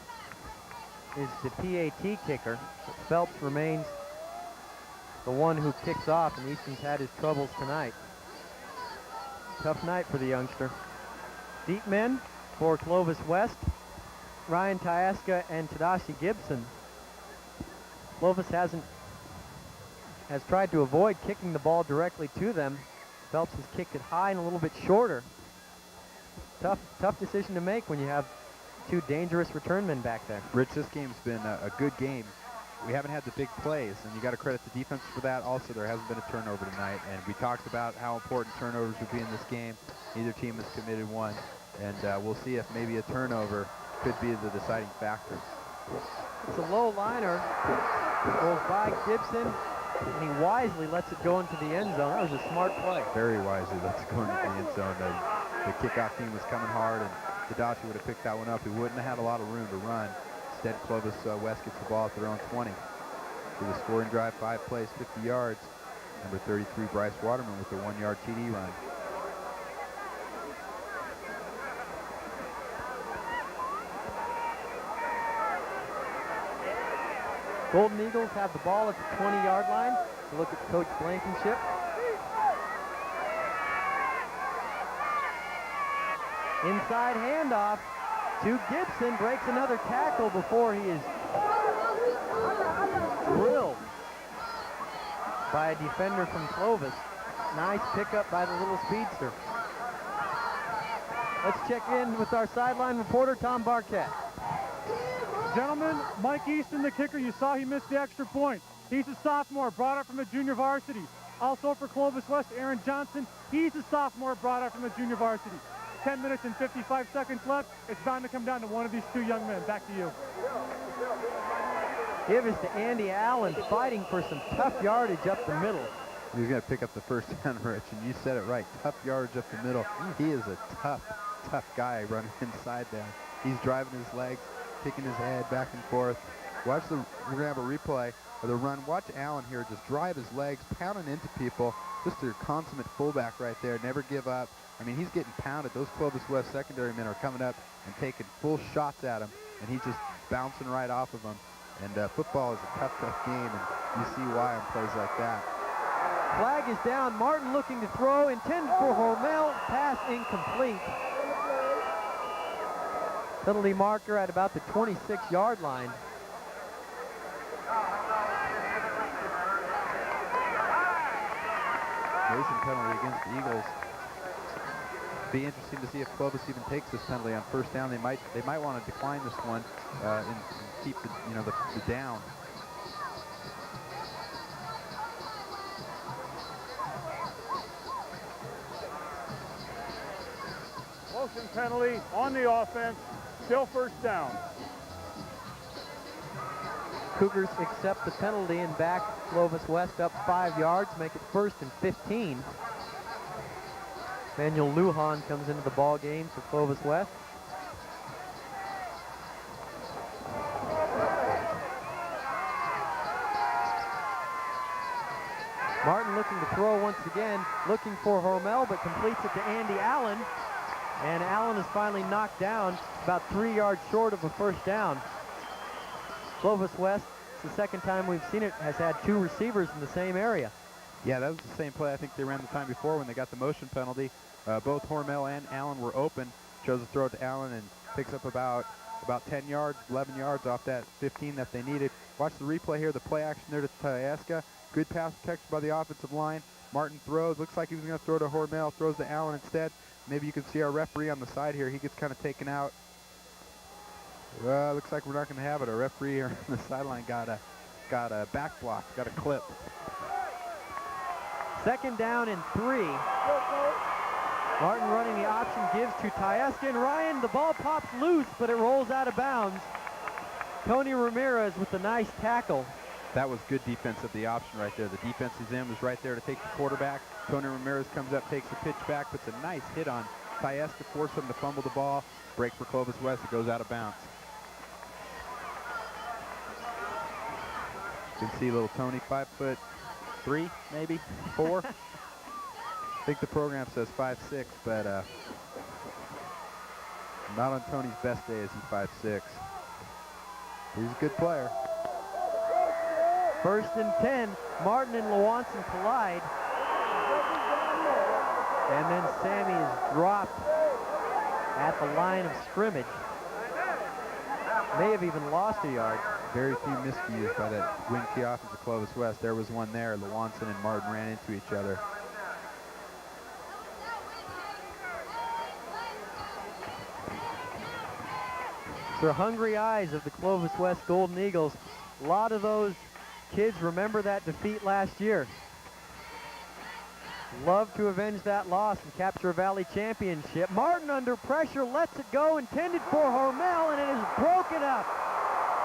S1: is the PAT kicker. But Phelps remains the one who kicks off, and Easton's had his troubles tonight. Tough night for the youngster. Deep men for Clovis West, Ryan Poduska and Tadashi Gibson. Clovis has tried to avoid kicking the ball directly to them. Phelps has kicked it high and a little bit shorter. Tough decision to make when you have two dangerous return men back there.
S2: Rich, this game's been a good game. We haven't had the big plays, and you got to credit the defense for that. Also, there hasn't been a turnover tonight, and we talked about how important turnovers would be in this game. Neither team has committed one, and we'll see if maybe a turnover could be the deciding factor.
S1: It's a low liner. Goes by Gibson, and he wisely lets it go into the end zone. That was a smart play.
S2: Very wisely lets it go into the end zone. The kickoff team was coming hard, and Tadashi would have picked that one up. He wouldn't have had a lot of room to run. Instead, Clovis West gets the ball at their own 20. For the scoring drive, 5 plays, 50 yards. Number 33, Brice Waterman with the 1-yard TD run.
S1: Golden Eagles have the ball at the 20-yard line. To look at Coach Blankenship. Inside handoff to Gibson, breaks another tackle before he is drilled by a defender from Clovis. Nice pickup by the little speedster. Let's check in with our sideline reporter, Tom Barquette.
S3: Gentlemen, Mike Easton, the kicker, you saw he missed the extra point. He's a sophomore, brought up from the junior varsity. Also for Clovis West, Aaron Johnson, he's a sophomore, brought up from the junior varsity. 10 minutes and 55 seconds left. It's bound to come down to one of these two young men. Back to you.
S1: Give us to Andy Allen, fighting for some tough yardage up the middle.
S2: He's going to pick up the first down, Rich, and you said it right. Tough yardage up the middle. He is a tough guy running inside there. He's driving his legs, kicking his head back and forth. We're going to have a replay of the run. Watch Allen here just drive his legs, pounding into people. Just a consummate fullback right there. Never give up. I mean, he's getting pounded. Those Clovis West secondary men are coming up and taking full shots at him, and he's just bouncing right off of them. And football is a tough game, and you see why on plays like that.
S1: Flag is down. Martin looking to throw, intended for Hormel, pass incomplete. Penalty marker at about the 26-yard line.
S2: Motion penalty against the Eagles. Be interesting to see if Clovis even takes this penalty on first down. They might want to decline this one and keep the down.
S3: Motion penalty on the offense, still first down.
S1: Cougars accept the penalty and back Clovis West up 5 yards, make it 1st and 15. Manuel Lujan comes into the ball game for Clovis West. Martin looking to throw once again, looking for Hormel, but completes it to Andy Allen. And Allen is finally knocked down about 3 yards short of a first down. Clovis West, it's the second time we've seen it, has had 2 receivers in the same area.
S2: Yeah, that was the same play I think they ran the time before when they got the motion penalty. Both Hormel and Allen were open. Chose to throw it to Allen and picks up about 10 yards, 11 yards off that 15 that they needed. Watch the replay here, the play action there to Poduska. Good pass protection by the offensive line. Martin throws, looks like he was going to throw to Hormel, throws to Allen instead. Maybe you can see our referee on the side here. He gets kind of taken out. Looks like we're not going to have it. Our referee here on the sideline got a back block, got a clip.
S1: 2nd down and 3. Martin running the option, gives to Poduska and Ryan. The ball pops loose, but it rolls out of bounds. Tony Ramirez with a nice tackle.
S2: That was good defense of the option right there. The defensive end was right there to take the quarterback. Tony Ramirez comes up, takes the pitch back, puts a nice hit on Poduska, force him to fumble the ball. Break for Clovis West, it goes out of bounds. You can see little Tony, 5'3", maybe 4. I think the program says 5'6", but not on Tony's best day is he 5'6". He's a good player.
S1: 1st and 10. Martin and Lewanson collide. And then Sammy is dropped at the line of scrimmage. May have even lost a yard.
S2: Very few miscues by that wing key offense of Clovis West. There was one there. Lewanson and Martin ran into each other.
S1: The hungry eyes of the Clovis West Golden Eagles. A lot of those kids remember that defeat last year. Love to avenge that loss and capture a Valley Championship. Martin under pressure, lets it go, intended for Hormel, and it is broken up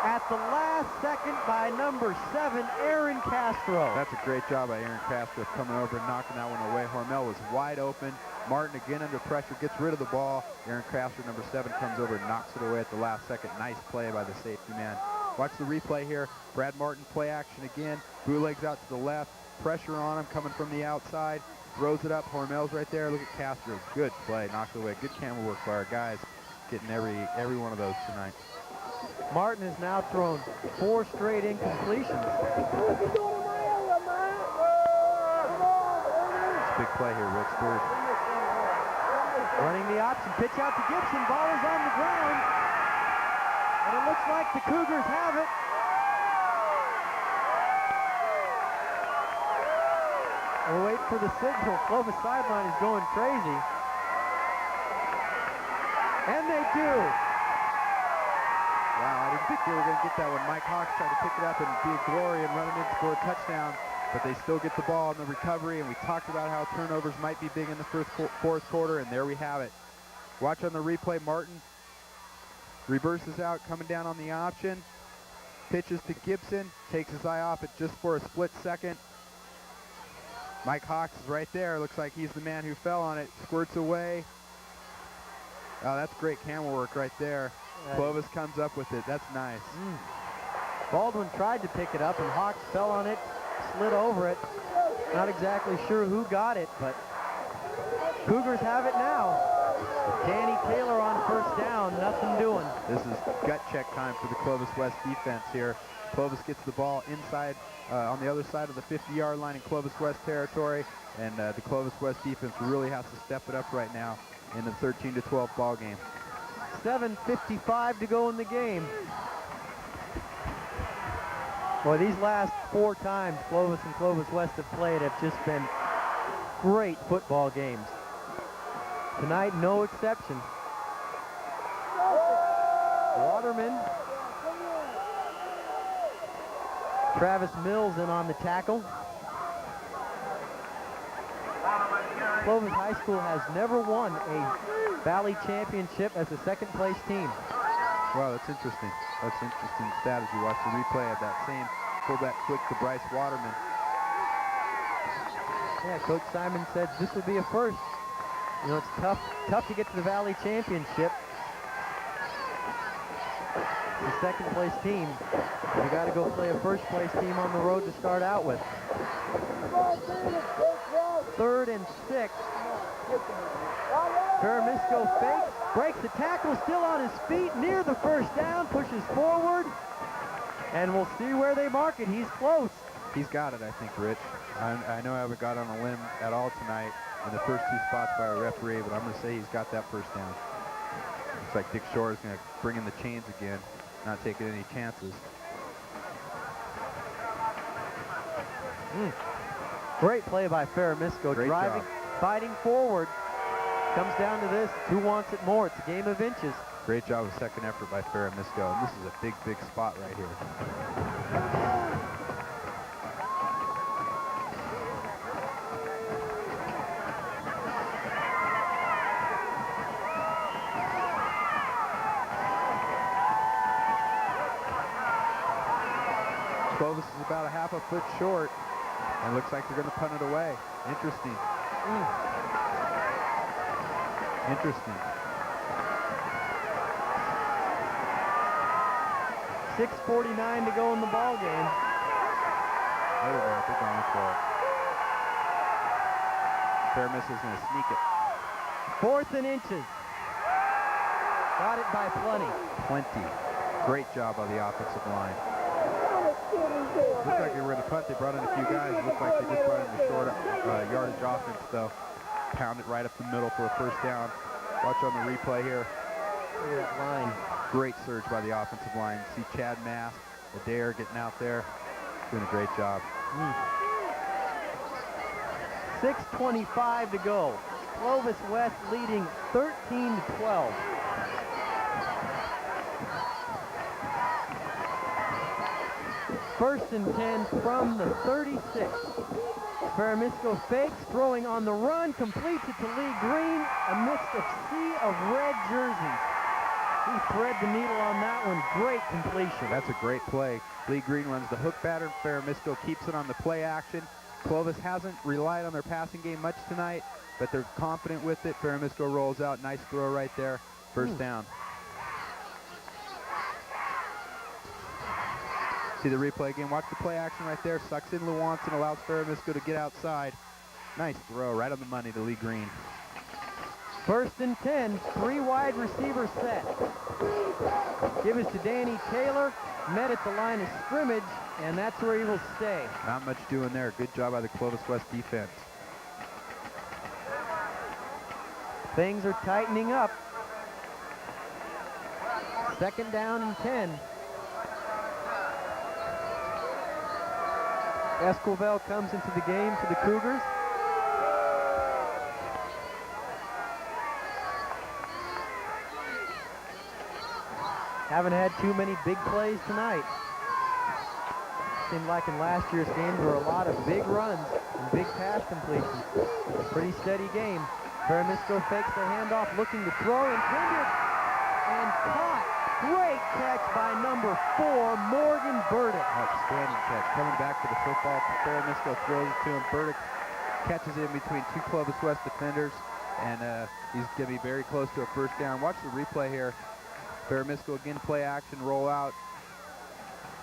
S1: at the last second by number 7, Aaron Castro.
S2: That's a great job by Aaron Castro coming over and knocking that one away. Hormel was wide open. Martin again under pressure, gets rid of the ball. Aaron Castro, number 7, comes over and knocks it away at the last second. Nice play by the safety man. Watch the replay here. Brad Martin play action again. Bootlegs out to the left. Pressure on him coming from the outside. Throws it up. Hormel's right there. Look at Castro. Good play. Knocked it away. Good camera work by our guys. Getting every one of those tonight.
S1: Martin has now thrown 4 straight incompletions.
S2: It's a big play here, Rick. Third.
S1: Running the option. Pitch out to Gibson. Ball is on the ground. And it looks like the Cougars have it. We'll wait for the signal. Clovis sideline is going crazy. And they do.
S2: Wow, I didn't think they were going to get that one. Mike Hawks tried to pick it up and be a glory and run it in to score a touchdown, but they still get the ball in the recovery, and we talked about how turnovers might be big in the fourth quarter, and there we have it. Watch on the replay, Martin reverses out, coming down on the option, pitches to Gibson, takes his eye off it just for a split second. Mike Hawks is right there. Looks like he's the man who fell on it. Squirts away. Oh, that's great camera work right there. Clovis comes up with it. That's nice.
S1: Baldwin tried to pick it up, and Hawks fell on it, slid over it. Not exactly sure who got it, but Cougars have it now. Danny Taylor on first down, nothing doing.
S2: This is gut check time for the Clovis West defense here. Clovis gets the ball inside on the other side of the 50-yard line in Clovis West territory, and the Clovis West defense really has to step it up right now in the 13-12 ball game.
S1: 7:55 to go in the game. Boy, these last 4 times Clovis and Clovis West have played have just been great football games. Tonight, no exception. Waterman. Travis Mills in on the tackle. Clovis High School has never won a Valley Championship as a second-place team.
S2: Wow, that's interesting. That's an interesting stat as you watch the replay of that same fullback flick to Brice Waterman.
S1: Yeah, Coach Simon said this would be a first. You know, it's tough to get to the Valley Championship. The second-place team. You got to go play a first-place team on the road to start out with. 3rd and 6. Feramisco fakes, breaks the tackle, still on his feet, near the first down, pushes forward, and we'll see where they mark it. He's close.
S2: He's got it, I think, Rich. I know I haven't got on a limb at all tonight in the first 2 spots by a referee, but I'm going to say he's got that first down. Looks like Dick Shore is going to bring in the chains again, not taking any chances.
S1: Great play by Feramisco, driving, fighting forward. Comes down to this, who wants it more? It's a game of inches.
S2: Great job of second effort by Feramisco, and this is a big, big spot right here. Clovis is about a half a foot short, and looks like they're going to punt it away. Interesting. Interesting.
S1: 6:49 to go in the ball game.
S2: Wait a minute, they're going for it. Feramisco's going to sneak it.
S1: 4th and inches. Got it by plenty.
S2: Great job by the offensive line. Looked like they were going to punt. They brought in a few guys. It looked like they just brought in a short yardage offense, though. Pound it right up the middle for a first down. Watch on the replay here.
S1: Look at that line.
S2: Great surge by the offensive line. See Chad Mass, Adair getting out there. Doing a great job.
S1: 6:25 to go. Clovis West leading 13-12. First and 10 from the 36. Feramisco fakes, throwing on the run, completes it to Lee Green amidst a sea of red jerseys. He thread the needle on that one. Great completion.
S2: That's a great play. Lee Green runs the hook pattern. Feramisco keeps it on the play action. Clovis hasn't relied on their passing game much tonight, but they're confident with it. Feramisco rolls out. Nice throw right there. First down. See the replay again. Watch the play action right there. Sucks in Lewanson, allows Feramisco to get outside. Nice throw right on the money to Lee Green.
S1: First and 10, 3 wide receivers set. Give us to Danny Taylor. Met at the line of scrimmage, and that's where he will stay.
S2: Not much doing there. Good job by the Clovis West defense.
S1: Things are tightening up. 2nd down and 10. Esquivel comes into the game for the Cougars. Haven't had too many big plays tonight. Seemed like in last year's games there were a lot of big runs and big pass completions. Pretty steady game. Feramisco fakes the handoff, looking to throw, intended, and caught. Great catch by number 4, Morgan Burdick.
S2: Outstanding catch. Coming back to the football, Feramisco throws it to him. Burdick catches it in between 2 Clovis West defenders, and he's going to be very close to a first down. Watch the replay here. Feramisco again, play action, roll out,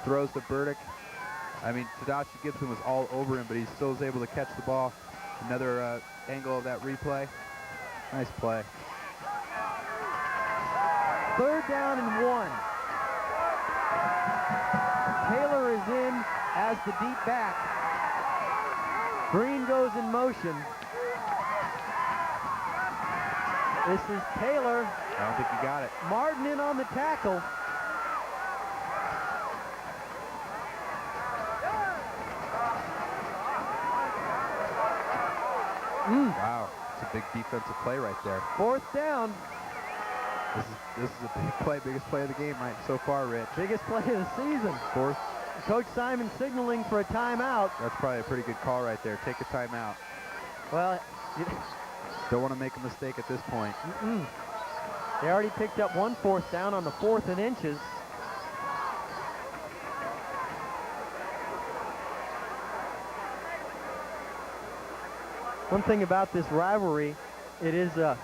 S2: throws to Burdick. I mean, Tadashi Gibson was all over him, but he still was able to catch the ball. Another angle of that replay. Nice play.
S1: 3rd down and 1. Taylor is in as the deep back. Green goes in motion. This is Taylor.
S2: I don't think he got it.
S1: Martin in on the tackle.
S2: Wow, it's a big defensive play right there.
S1: 4th down.
S2: This is a big play, biggest play of the game right so far, Rich.
S1: Biggest play of the season.
S2: 4th.
S1: Coach Simon signaling for a timeout.
S2: That's probably a pretty good call right there. Take a timeout.
S1: Well,
S2: don't want to make a mistake at this point.
S1: They already picked up 1 4th down on the 4th and inches. One thing about this rivalry, it's a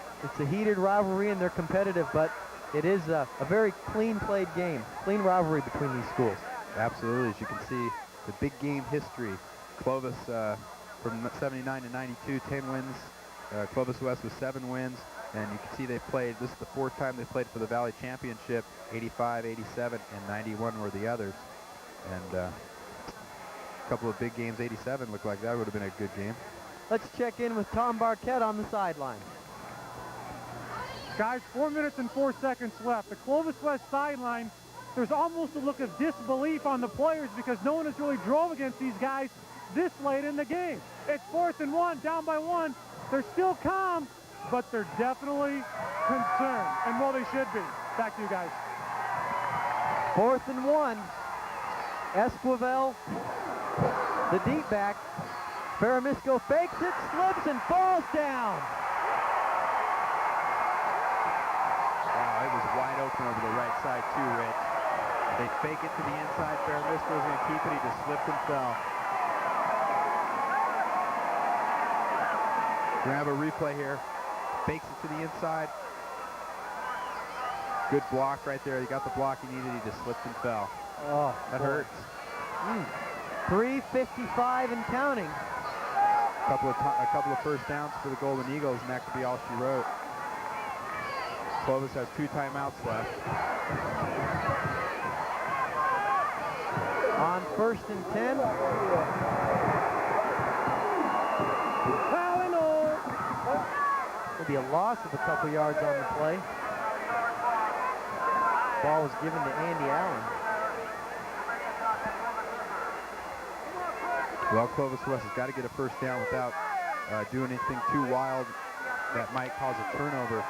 S1: heated rivalry and they're competitive, but it is a very clean played game, clean rivalry between these schools.
S2: Absolutely, as you can see, the big game history. Clovis from 79 to 92, 10 wins. Clovis West with 7 wins, and you can see they played, this is the 4th time they played for the Valley Championship. 85, 87, and 91 were the others. And a couple of big games. 87 looked like that would have been a good game.
S1: Let's check in with Tom Barquette on the sideline.
S3: Guys, 4 minutes and 4 seconds left. The Clovis West sideline, there's almost a look of disbelief on the players because no one has really drove against these guys this late in the game. It's 4th and 1, down by 1. They're still calm, but they're definitely concerned. And well, they should be. Back to you guys.
S1: 4th and 1. Esquivel, the deep back. Feramisco fakes it, slips, and falls down.
S2: Wow, it was wide open over the right side too, Rich. They fake it to the inside. Feramisco was going to keep it. He just slipped and fell. We're going to have a replay here. Fakes it to the inside. Good block right there. He got the block he needed. He just slipped and fell.
S1: Oh,
S2: that hurts.
S1: 3:55 and counting.
S2: A couple of first downs for the Golden Eagles, and that could be all she wrote. Clovis has 2 timeouts left.
S1: On 1st and 10. There'll be a loss of a couple yards on the play. Ball was given to Andy Allen.
S2: Well, Clovis West has got to get a first down without doing anything too wild that might cause a turnover.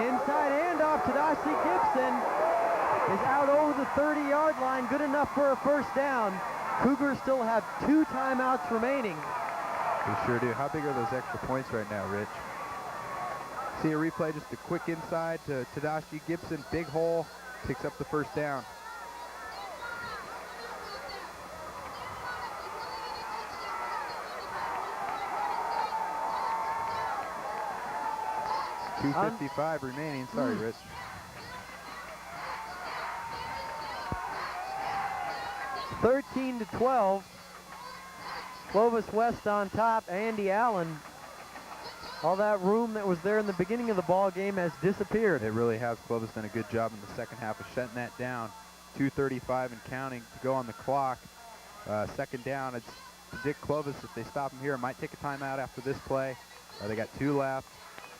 S1: Inside handoff to Darcy Gibson is out over the 30-yard line. Good enough for a first down. Cougars still have 2 timeouts remaining.
S2: They sure do. How big are those extra points right now, Rich? See a replay, just a quick inside to Tadashi Gibson. Big hole, picks up the first down. .255 remaining. Sorry, Rich.
S1: $13 to 12. Clovis West on top. Andy Allen. All that room that was there in the beginning of the ball game has disappeared.
S2: It really has. Clovis done a good job in the second half of shutting that down. 2:35 and counting to go on the clock. Second down. It's predict Clovis, if they stop him here, might take a timeout after this play. They got 2 left.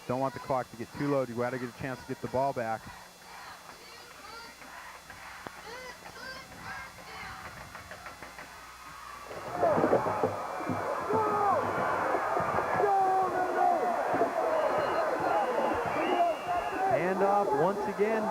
S2: Don't want the clock to get too low. You got to get a chance to get the ball back.
S1: Handoff once again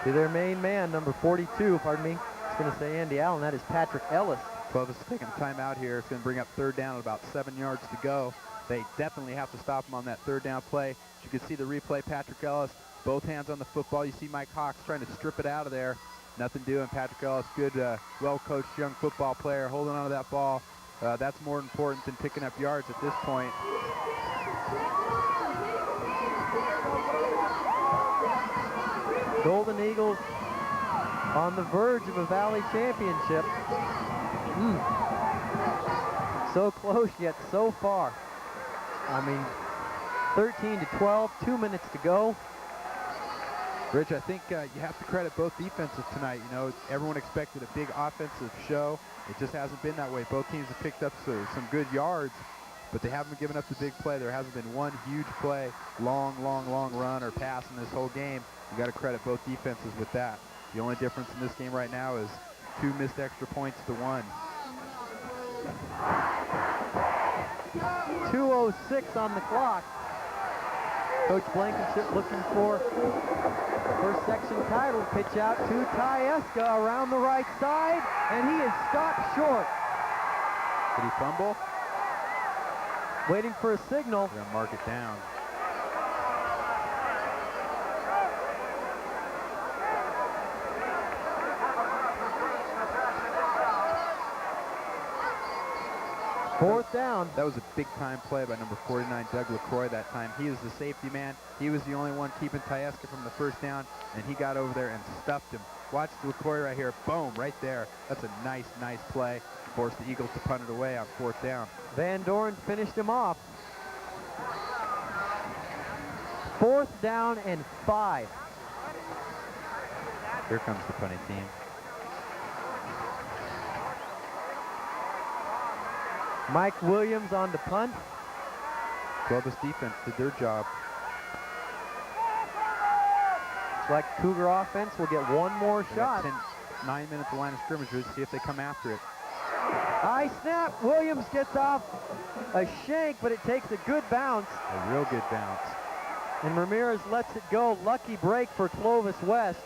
S1: to their main man, number 42, pardon me. I was going to say Andy Allen. That is Patrick Ellis.
S2: Clovis is taking a timeout here. It's going to bring up 3rd down at about 7 yards to go. They definitely have to stop him on that 3rd down play. You can see the replay, Patrick Ellis, both hands on the football. You see Mike Hawks trying to strip it out of there. Nothing doing. Patrick Ellis, good, well-coached young football player, holding on to that ball. That's more important than picking up yards at this point.
S1: Golden Eagles on the verge of a Valley Championship. So close yet so far. I mean, 13-12, 2 minutes to go.
S2: Rich, I think you have to credit both defenses tonight. You know, everyone expected a big offensive show. It just hasn't been that way. Both teams have picked up some good yards, but they haven't given up the big play. There hasn't been one huge play, long run or pass in this whole game. You got to credit both defenses with that. The only difference in this game right now is 2 missed extra points to 1.
S1: 2:06 on the clock. Coach Blankenship looking for first section title. Pitch out to Tafoya around the right side, and he is stopped short.
S2: Did he fumble?
S1: Waiting for a signal.
S2: We're gonna mark it down.
S1: Fourth down.
S2: That was a big-time play by number 49, Doug LaCroix, that time. He was the safety man. He was the only one keeping Tafoya from the first down, and he got over there and stuffed him. Watch LaCroix right here. Boom, right there. That's a nice play. Forced the Eagles to punt it away on 4th down.
S1: Van Doren finished him off. 4th down and 5.
S2: Here comes the punting team.
S1: Mike Williams on the punt.
S2: Clovis defense did their job.
S1: Looks like Cougar offense will get one more shot.
S2: 9 minutes of line of scrimmage. Let's see if they come after it.
S1: High snap. Williams gets off a shank, but it takes a good bounce.
S2: A real good bounce.
S1: And Ramirez lets it go. Lucky break for Clovis West.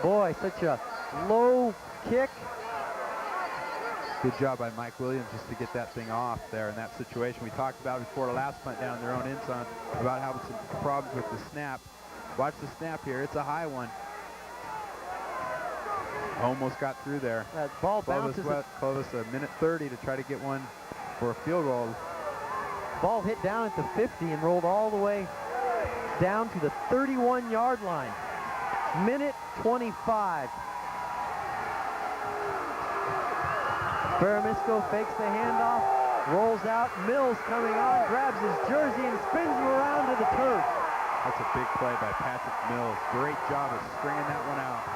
S1: Boy, such a low kick.
S2: Good job by Mike Williams just to get that thing off there in that situation. We talked about before the last punt down in their own end zone about having some problems with the snap. Watch the snap here. It's a high one. Almost got through there.
S1: That ball bounces.
S2: Clovis a minute 30 to try to get one for a field goal.
S1: Ball hit down at the 50 and rolled all the way down to the 31-yard line. Minute 25. Feramisco fakes the handoff, rolls out. Mills coming on, grabs his jersey and spins him around to the turf.
S2: That's a big play by Patrick Mills. Great job of stringing that one out.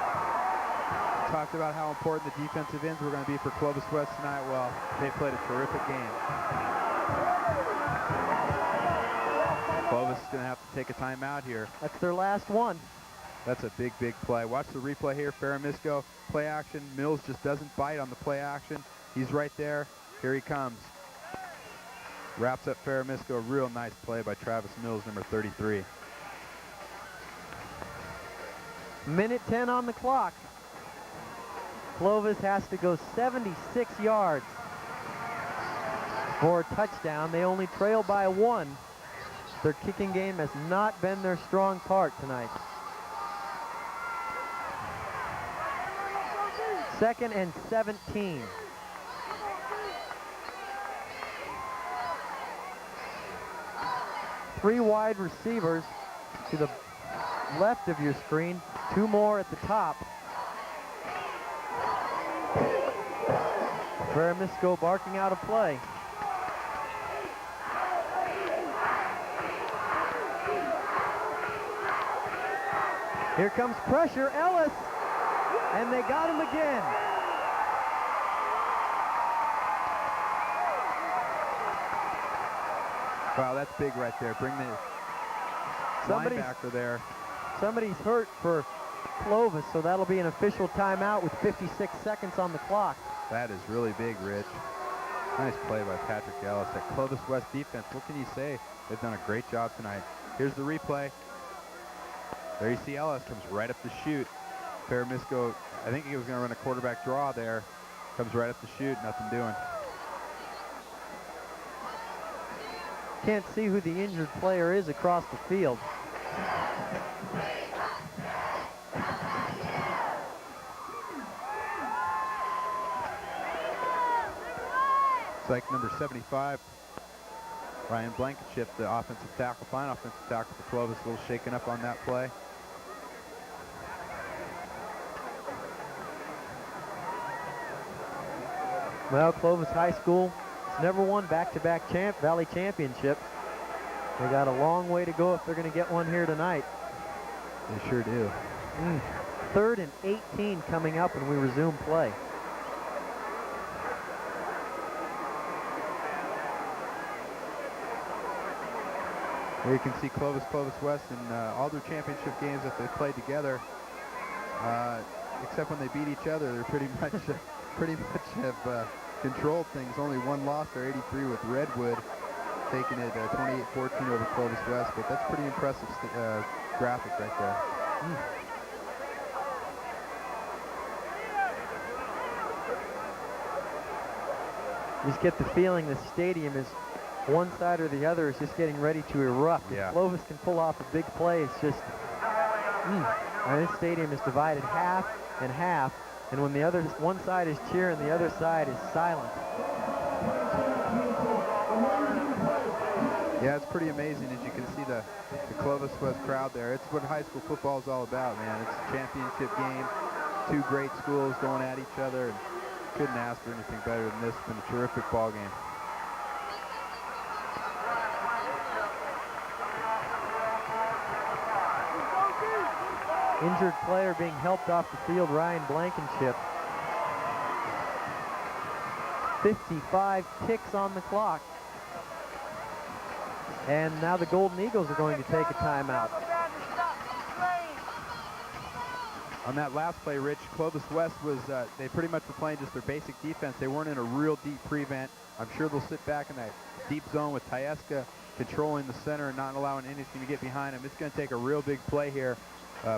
S2: Talked about how important the defensive ends were going to be for Clovis West tonight. Well, they played a terrific game. Clovis is going to have to take a timeout here.
S1: That's their last one.
S2: That's a big play. Watch the replay here. Feramisco, play action. Mills just doesn't bite on the play action. He's right there. Here he comes. Wraps up Feramisco. Real nice play by Travis Mills, number 33.
S1: Minute 10 on the clock. Clovis has to go 76 yards for a touchdown. They only trail by 1. Their kicking game has not been their strong part tonight. 2nd and 17. Three wide receivers to the left of your screen, 2 more at the top. Feramisco barking out a play. Here comes pressure, Ellis, and they got him again.
S2: Wow, that's big right there. Bring the linebacker there.
S1: Somebody's hurt for Clovis, so that'll be an official timeout with 56 seconds on the clock.
S2: That is really big, Rich. Nice play by Patrick Ellis. That Clovis West defense, what can you say? They've done a great job tonight. Here's the replay. There you see Ellis comes right up the chute. Feramisco, I think he was going to run a quarterback draw there. Comes right up the chute, nothing doing.
S1: Can't see who the injured player is across the field.
S2: It's like number 75, Ryan Blankenship, the offensive tackle, fine offensive tackle for Clovis, a little shaken up on that play.
S1: Well, Clovis High School has never won back-to-back Valley Championships. They got a long way to go if they're going to get one here tonight.
S2: They sure do.
S1: 3rd and 18 coming up when we resume play.
S2: Here you can see Clovis West in all their championship games that they've played together, except when they beat each other, they're pretty much have controlled things. Only one loss, they're 83 with Redwood, taking it 28-14 over Clovis West, but that's pretty impressive graphic right there.
S1: You just get the feeling the stadium is one side or the other is just getting ready to erupt.
S2: Yeah.
S1: If Clovis can pull off a big play, it's just, this stadium is divided half and half, and when one side is cheering, the other side is silent.
S2: Yeah, it's pretty amazing as you can see the Clovis West crowd there. It's what high school football is all about, man. It's a championship game, two great schools going at each other, and couldn't ask for anything better than this. It's been a terrific ball game.
S1: Injured player being helped off the field, Ryan Blankenship. 55 ticks on the clock. And now the Golden Eagles are going to take a timeout.
S2: On that last play, Rich, Clovis West was, they pretty much were playing just their basic defense. They weren't in a real deep prevent. I'm sure they'll sit back in that deep zone with Poduska controlling the center and not allowing anything to get behind them. It's going to take a real big play here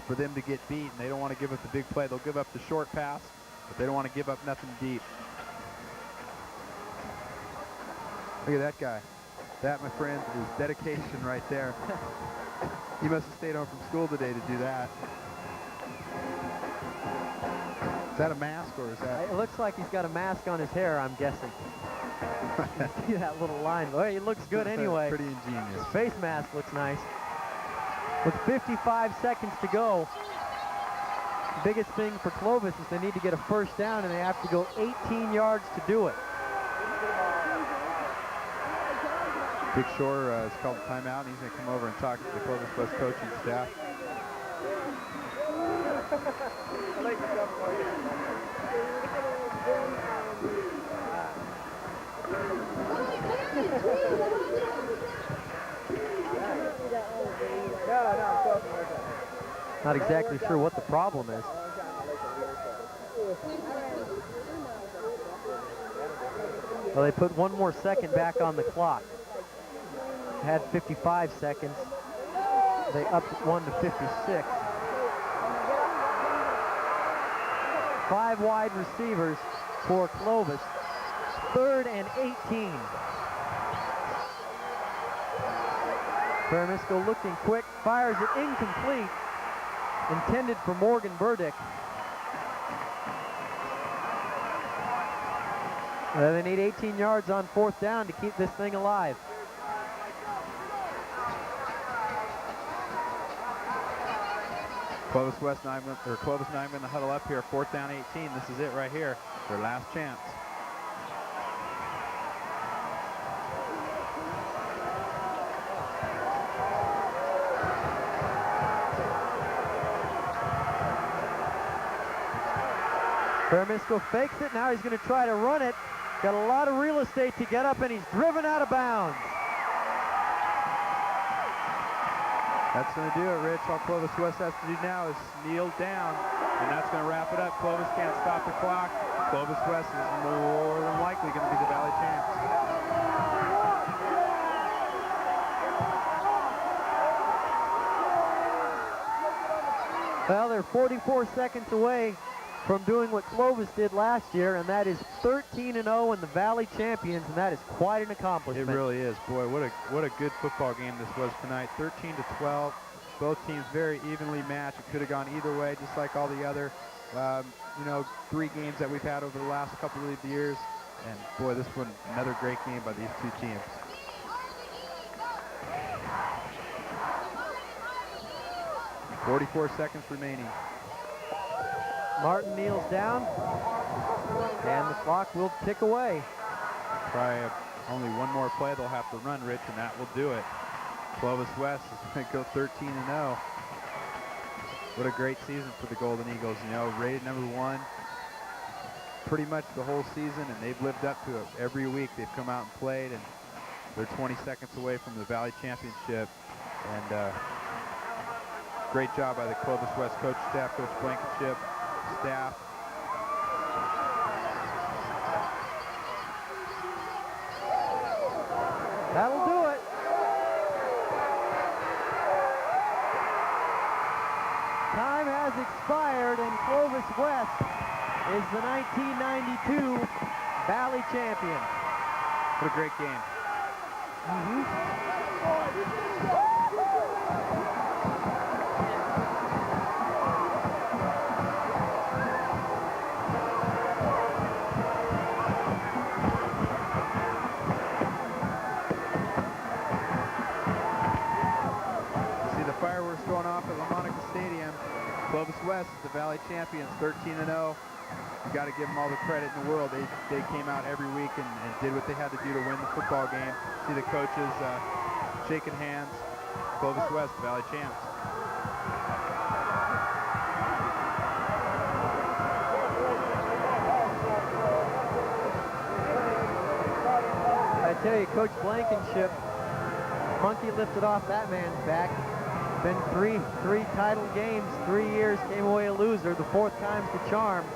S2: for them to get beat, and they don't want to give up the big play. They'll give up the short pass, but they don't want to give up nothing deep. Look at that guy. That, my friend, is dedication right there. He must have stayed home from school today to do that. Is that a mask, or is that?
S1: It looks like he's got a mask on his hair, I'm guessing. You see that little line? Oh, he looks good anyway.
S2: Pretty ingenious.
S1: His face mask looks nice. With 55 seconds to go, the biggest thing for Clovis is they need to get a first down, and they have to go 18 yards to do it.
S2: Big Shore has called a timeout, and he's going to come over and talk to the Clovis West coaching staff.
S1: Not exactly sure what the problem is. Well, they put one more second back on the clock. Had 55 seconds. They upped one to 56. 5 wide receivers for Clovis. 3rd and 18. Feramisco looking quick, fires it incomplete. Intended for Morgan Burdick. They need 18 yards on 4th down to keep this thing alive.
S2: Clovis West 9, or Clovis 9 going to huddle up here. 4th down 18. This is it right here. Their last chance.
S1: Feramisco fakes it. Now he's going to try to run it. Got a lot of real estate to get up, and he's driven out of bounds.
S2: That's going to do it, Rich. All Clovis West has to do now is kneel down, and that's going to wrap it up. Clovis can't stop the clock. Clovis West is more than likely going to be the Valley champs.
S1: Well, they're 44 seconds away from doing what Clovis did last year, and that is 13-0 in the Valley champions, and that is quite an accomplishment.
S2: It really is. Boy, what a good football game this was tonight. 13-12. Both teams very evenly matched. It could have gone either way, just like all the other, 3 games that we've had over the last couple of years. And boy, this one, another great game by these two teams. .44 seconds remaining.
S1: Martin kneels down, and the clock will tick away.
S2: Probably only one more play they'll have to run, Rich, and that will do it. Clovis West is going to go 13-0. What a great season for the Golden Eagles. You know, rated #1 pretty much the whole season, and they've lived up to it. Every week they've come out and played, and they're 20 seconds away from the Valley Championship. And great job by the Clovis West coach staff, Coach Blankenship, staff.
S1: That'll do it. Time has expired, and Clovis West is the 1992 Valley champion.
S2: What a great game. See the fireworks going off at Lamonica Stadium. Clovis West, the Valley champions, 13-0. You got to give them all the credit in the world. They came out every week and did what they had to do to win the football game. See the coaches shaking hands. Clovis West, Valley champs.
S1: I tell you, Coach Blankenship, monkey lifted off that man's back. Been three title games, 3 years, came away a loser. The 4th time's the charm.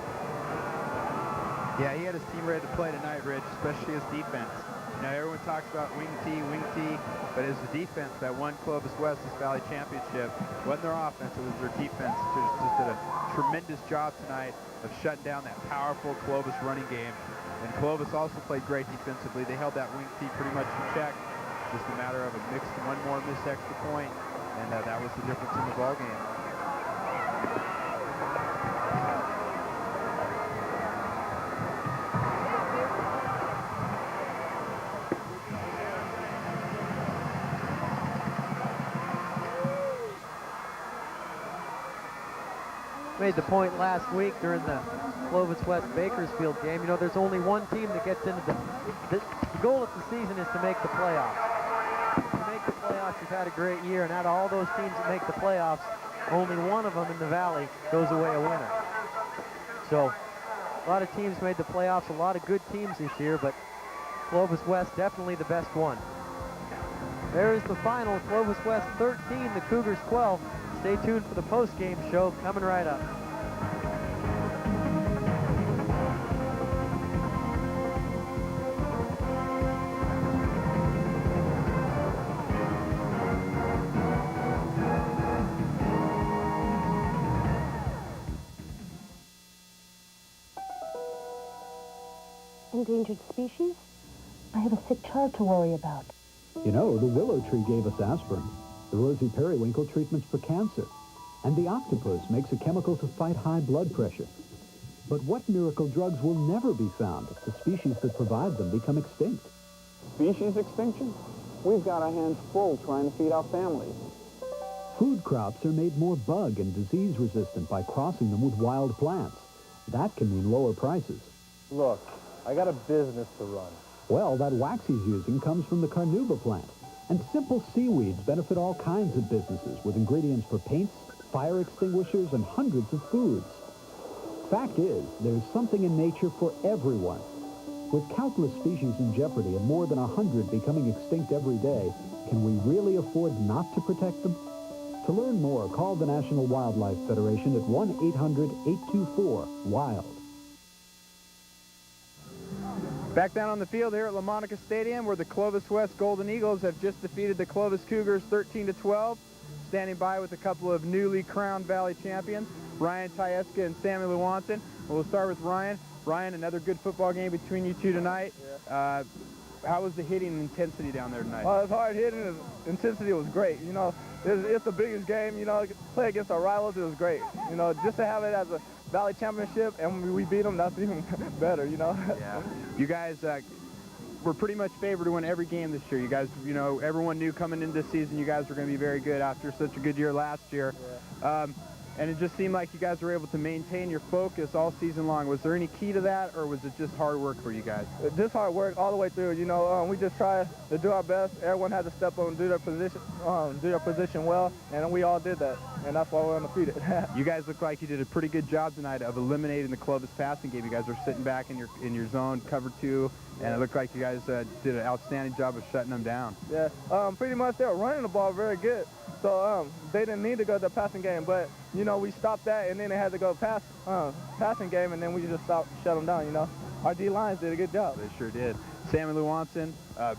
S2: Yeah, he had his team ready to play tonight, Rich, especially his defense. You know, everyone talks about wing T, but it's the defense that won Clovis West this Valley Championship. It wasn't their offense, it was their defense. Just did a tremendous job tonight of shutting down that powerful Clovis running game. And Clovis also played great defensively. They held that wing T pretty much in check. Just a matter of one more missed extra point, and that was the difference in the ball game.
S1: Made the point last week during the Clovis West Bakersfield game. You know, there's only one team that gets into the goal of the season is to make the playoffs. If you make the playoffs, you've had a great year, and out of all those teams that make the playoffs, only one of them in the Valley goes away a winner. So a lot of teams made the playoffs, a lot of good teams this year, but Clovis West definitely the best one. There is the final, Clovis West 13, the Cougars 12. Stay tuned for the post-game show coming right up.
S15: Endangered species? I have a sick child to worry about.
S16: You know, the willow tree gave us aspirin. The rosy periwinkle treatments for cancer. And the octopus makes a chemical to fight high blood pressure. But what miracle drugs will never be found if the species that provide them become extinct?
S17: Species extinction? We've got our hands full trying to feed our families.
S16: Food crops are made more bug and disease resistant by crossing them with wild plants. That can mean lower prices.
S8: Look, I got a business to run.
S16: Well, that wax he's using comes from the carnauba plant. And simple seaweeds benefit all kinds of businesses with ingredients for paints, fire extinguishers, and hundreds of foods. Fact is, there's something in nature for everyone. With countless species in jeopardy and more than 100 becoming extinct every day, can we really afford not to protect them? To learn more, call the National Wildlife Federation at 1-800-824-WILD.
S2: Back down on the field here at Lamonica Stadium, where the Clovis West Golden Eagles have just defeated the Clovis Cougars 13-12. Standing by with a couple of newly crowned Valley champions, Ryan Tyeska and Sammy Lewanson. We'll start with Ryan. Ryan, another good football game between you two tonight. Yeah. How was the hitting intensity down there tonight?
S8: Well, it's hard hitting. The intensity was great. You know, it's the biggest game. You know, play against our rivals, it was great. You know, just to have it as a Valley Championship and we beat them, that's even better, you know.
S2: Yeah. You guys were pretty much favored to win every game this year. You guys, you know, everyone knew coming into this season you guys were going to be very good after such a good year last year. Yeah. and it just seemed like you guys were able to maintain your focus all season long. Was there any key to that, or was it just hard work for you guys?
S8: Just hard work all the way through. You know, we just try to do our best. Everyone had to step up and do their position well, and we all did that, and that's why we're undefeated.
S2: You guys look like you did a pretty good job tonight of eliminating the Clovis passing game. You guys were sitting back in your zone, cover 2, and it looked like you guys did an outstanding job of shutting them down.
S8: Yeah, pretty much they were running the ball very good, so they didn't need to go to the passing game. But you know, we stopped that, and then they had to go passing game, and then we just shut them down. You know, our D-lines did a good job.
S2: They sure did. Sammy Lewanson,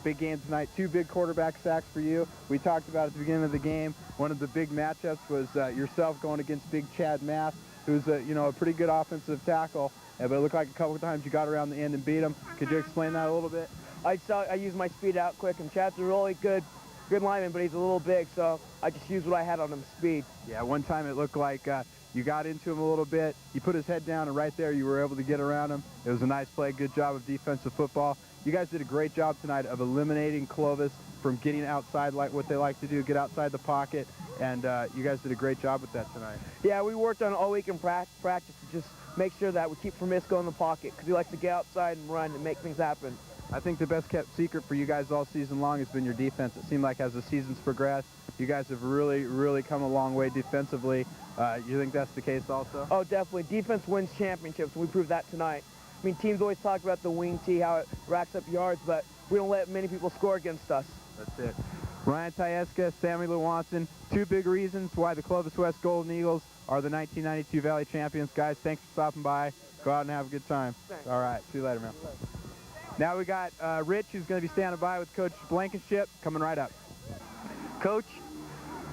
S2: big game tonight, 2 big quarterback sacks for you. We talked about at the beginning of the game, one of the big matchups was yourself going against big Chad Math, who's a pretty good offensive tackle, but it looked like a couple of times you got around the end and beat him. Could you explain that a little bit?
S18: I used my speed out quick, and Chad's a really good lineman, but he's a little big, so I just used what I had on him, speed.
S2: Yeah, one time it looked like you got into him a little bit. He put his head down, and right there you were able to get around him. It was a nice play, good job of defensive football. You guys did a great job tonight of eliminating Clovis from getting outside like what they like to do, get outside the pocket, and you guys did a great job with that tonight.
S18: Yeah, we worked on it all week in practice to just make sure that we keep Feramisco in the pocket, because he likes to get outside and run and make things happen.
S2: I think the best kept secret for you guys all season long has been your defense. It seemed like as the season's progressed, you guys have really come a long way defensively. You think that's the case also?
S18: Oh, definitely. Defense wins championships, and we proved that tonight. I mean, teams always talk about the wing tee, how it racks up yards, but we don't let many people score against us.
S2: That's it. Ryan Tyeska, Sammy Lewanson, 2 big reasons why the Clovis West Golden Eagles are the 1992 Valley champions. Guys, thanks for stopping by. Go out and have a good time.
S18: Thanks.
S2: All right. See you later, man. Now we got Rich, who's going to be standing by with Coach Blankenship, coming right up.
S1: Coach,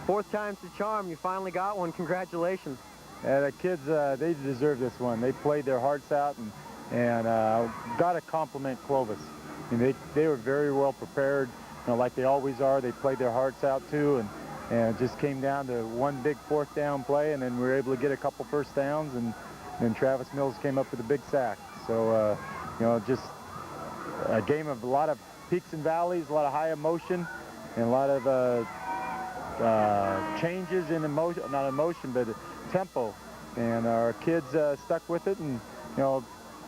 S1: 4th time's the charm. You finally got one. Congratulations.
S19: Yeah, the kids, they deserve this one. They played their hearts out, and got to compliment Clovis. I mean, they were very well prepared, like they always are. They played their hearts out too, and it just came down to one big 4th down play, and then we were able to get a couple first downs, and then Travis Mills came up with a big sack. So, just a game of a lot of peaks and valleys, a lot of high emotion, and a lot of changes in emotion, not emotion, but tempo. And our kids stuck with it, and,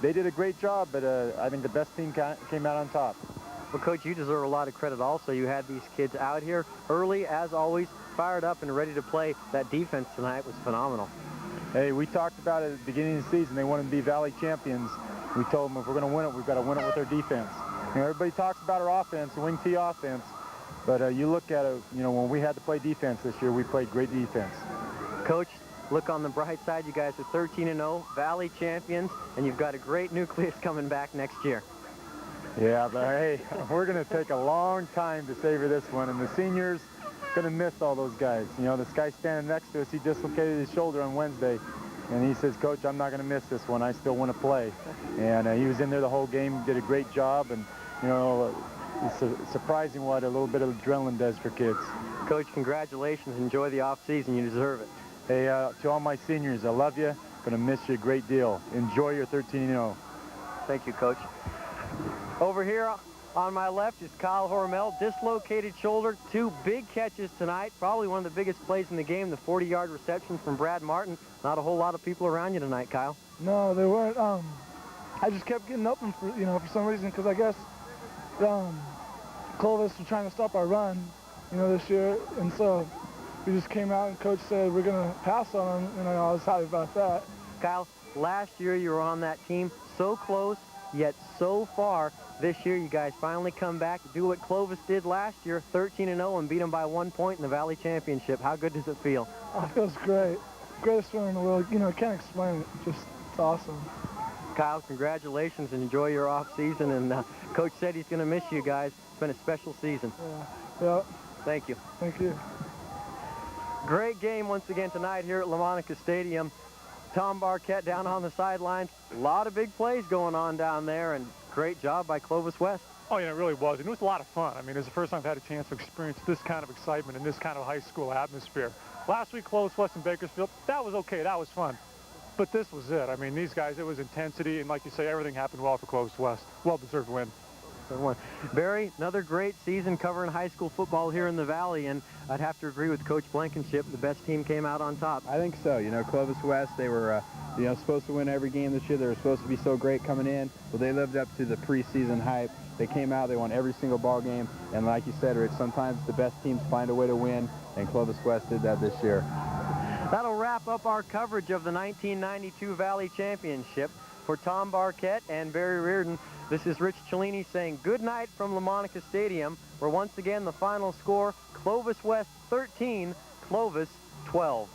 S19: they did a great job, but I think the best team came out on top.
S1: Well, Coach, you deserve a lot of credit also. You had these kids out here early, as always, fired up and ready to play. That defense tonight was phenomenal.
S19: Hey, we talked about it at the beginning of the season. They wanted to be Valley champions. We told them if we're going to win it, we've got to win it with our defense. Everybody talks about our offense, the wing tee offense, but you look at it, when we had to play defense this year, we played great defense.
S1: Coach, look on the bright side. You guys are 13-0, Valley champions, and you've got a great nucleus coming back next year.
S19: Yeah, but hey, we're going to take a long time to savor this one, and the seniors going to miss all those guys. This guy standing next to us, he dislocated his shoulder on Wednesday, and he says, Coach, I'm not going to miss this one. I still want to play. And he was in there the whole game, did a great job, and, it's surprising what a little bit of adrenaline does for kids.
S1: Coach, congratulations. Enjoy the off-season. You deserve it.
S19: Hey, to all my seniors, I love you. Going to miss you a great deal. Enjoy your 13-0.
S1: Thank you, Coach. Over here on my left is Kyle Hormel, dislocated shoulder, 2 big catches tonight, probably one of the biggest plays in the game, the 40-yard reception from Brad Martin. Not a whole lot of people around you tonight, Kyle.
S20: No, they weren't. I just kept getting open for some reason, because I guess Clovis was trying to stop our run, this year, and so we just came out and Coach said we're going to pass on them, and I was happy about that.
S1: Kyle, last year you were on that team, so close, yet so far. This year you guys finally come back, do what Clovis did last year, 13-0, and beat them by 1 point in the Valley Championship. How good does it feel?
S20: Oh, it feels great. Greatest feeling in the world. I can't explain it. Just, it's awesome.
S1: Kyle, congratulations and enjoy your off season. And Coach said he's going to miss you guys. It's been a special season.
S20: Yeah.
S1: Thank you.
S20: Thank you.
S1: Great game once again tonight here at Lamonica Stadium. Tom Barquette down on the sidelines. A lot of big plays going on down there, and great job by Clovis West.
S3: Oh, yeah, it really was. And it was a lot of fun. I mean, it's the first time I've had a chance to experience this kind of excitement in this kind of high school atmosphere. Last week, Clovis West and Bakersfield, that was okay. That was fun. But this was it. I mean, these guys, it was intensity, and like you say, everything happened well for Clovis West. Well-deserved win.
S1: 7-1. Barry, another great season covering high school football here in the Valley, and I'd have to agree with Coach Blankenship. The best team came out on top.
S2: I think so. You know, Clovis West, they were, supposed to win every game this year. They were supposed to be so great coming in. Well, they lived up to the preseason hype. They came out, they won every single ball game, and like you said, Rich, sometimes the best teams find a way to win, and Clovis West did that this year.
S1: That'll wrap up our coverage of the 1992 Valley Championship. For Tom Barquette and Barry Reardon, this is Rich Cellini saying good night from Lamonica Stadium, where once again the final score, Clovis West 13, Clovis 12.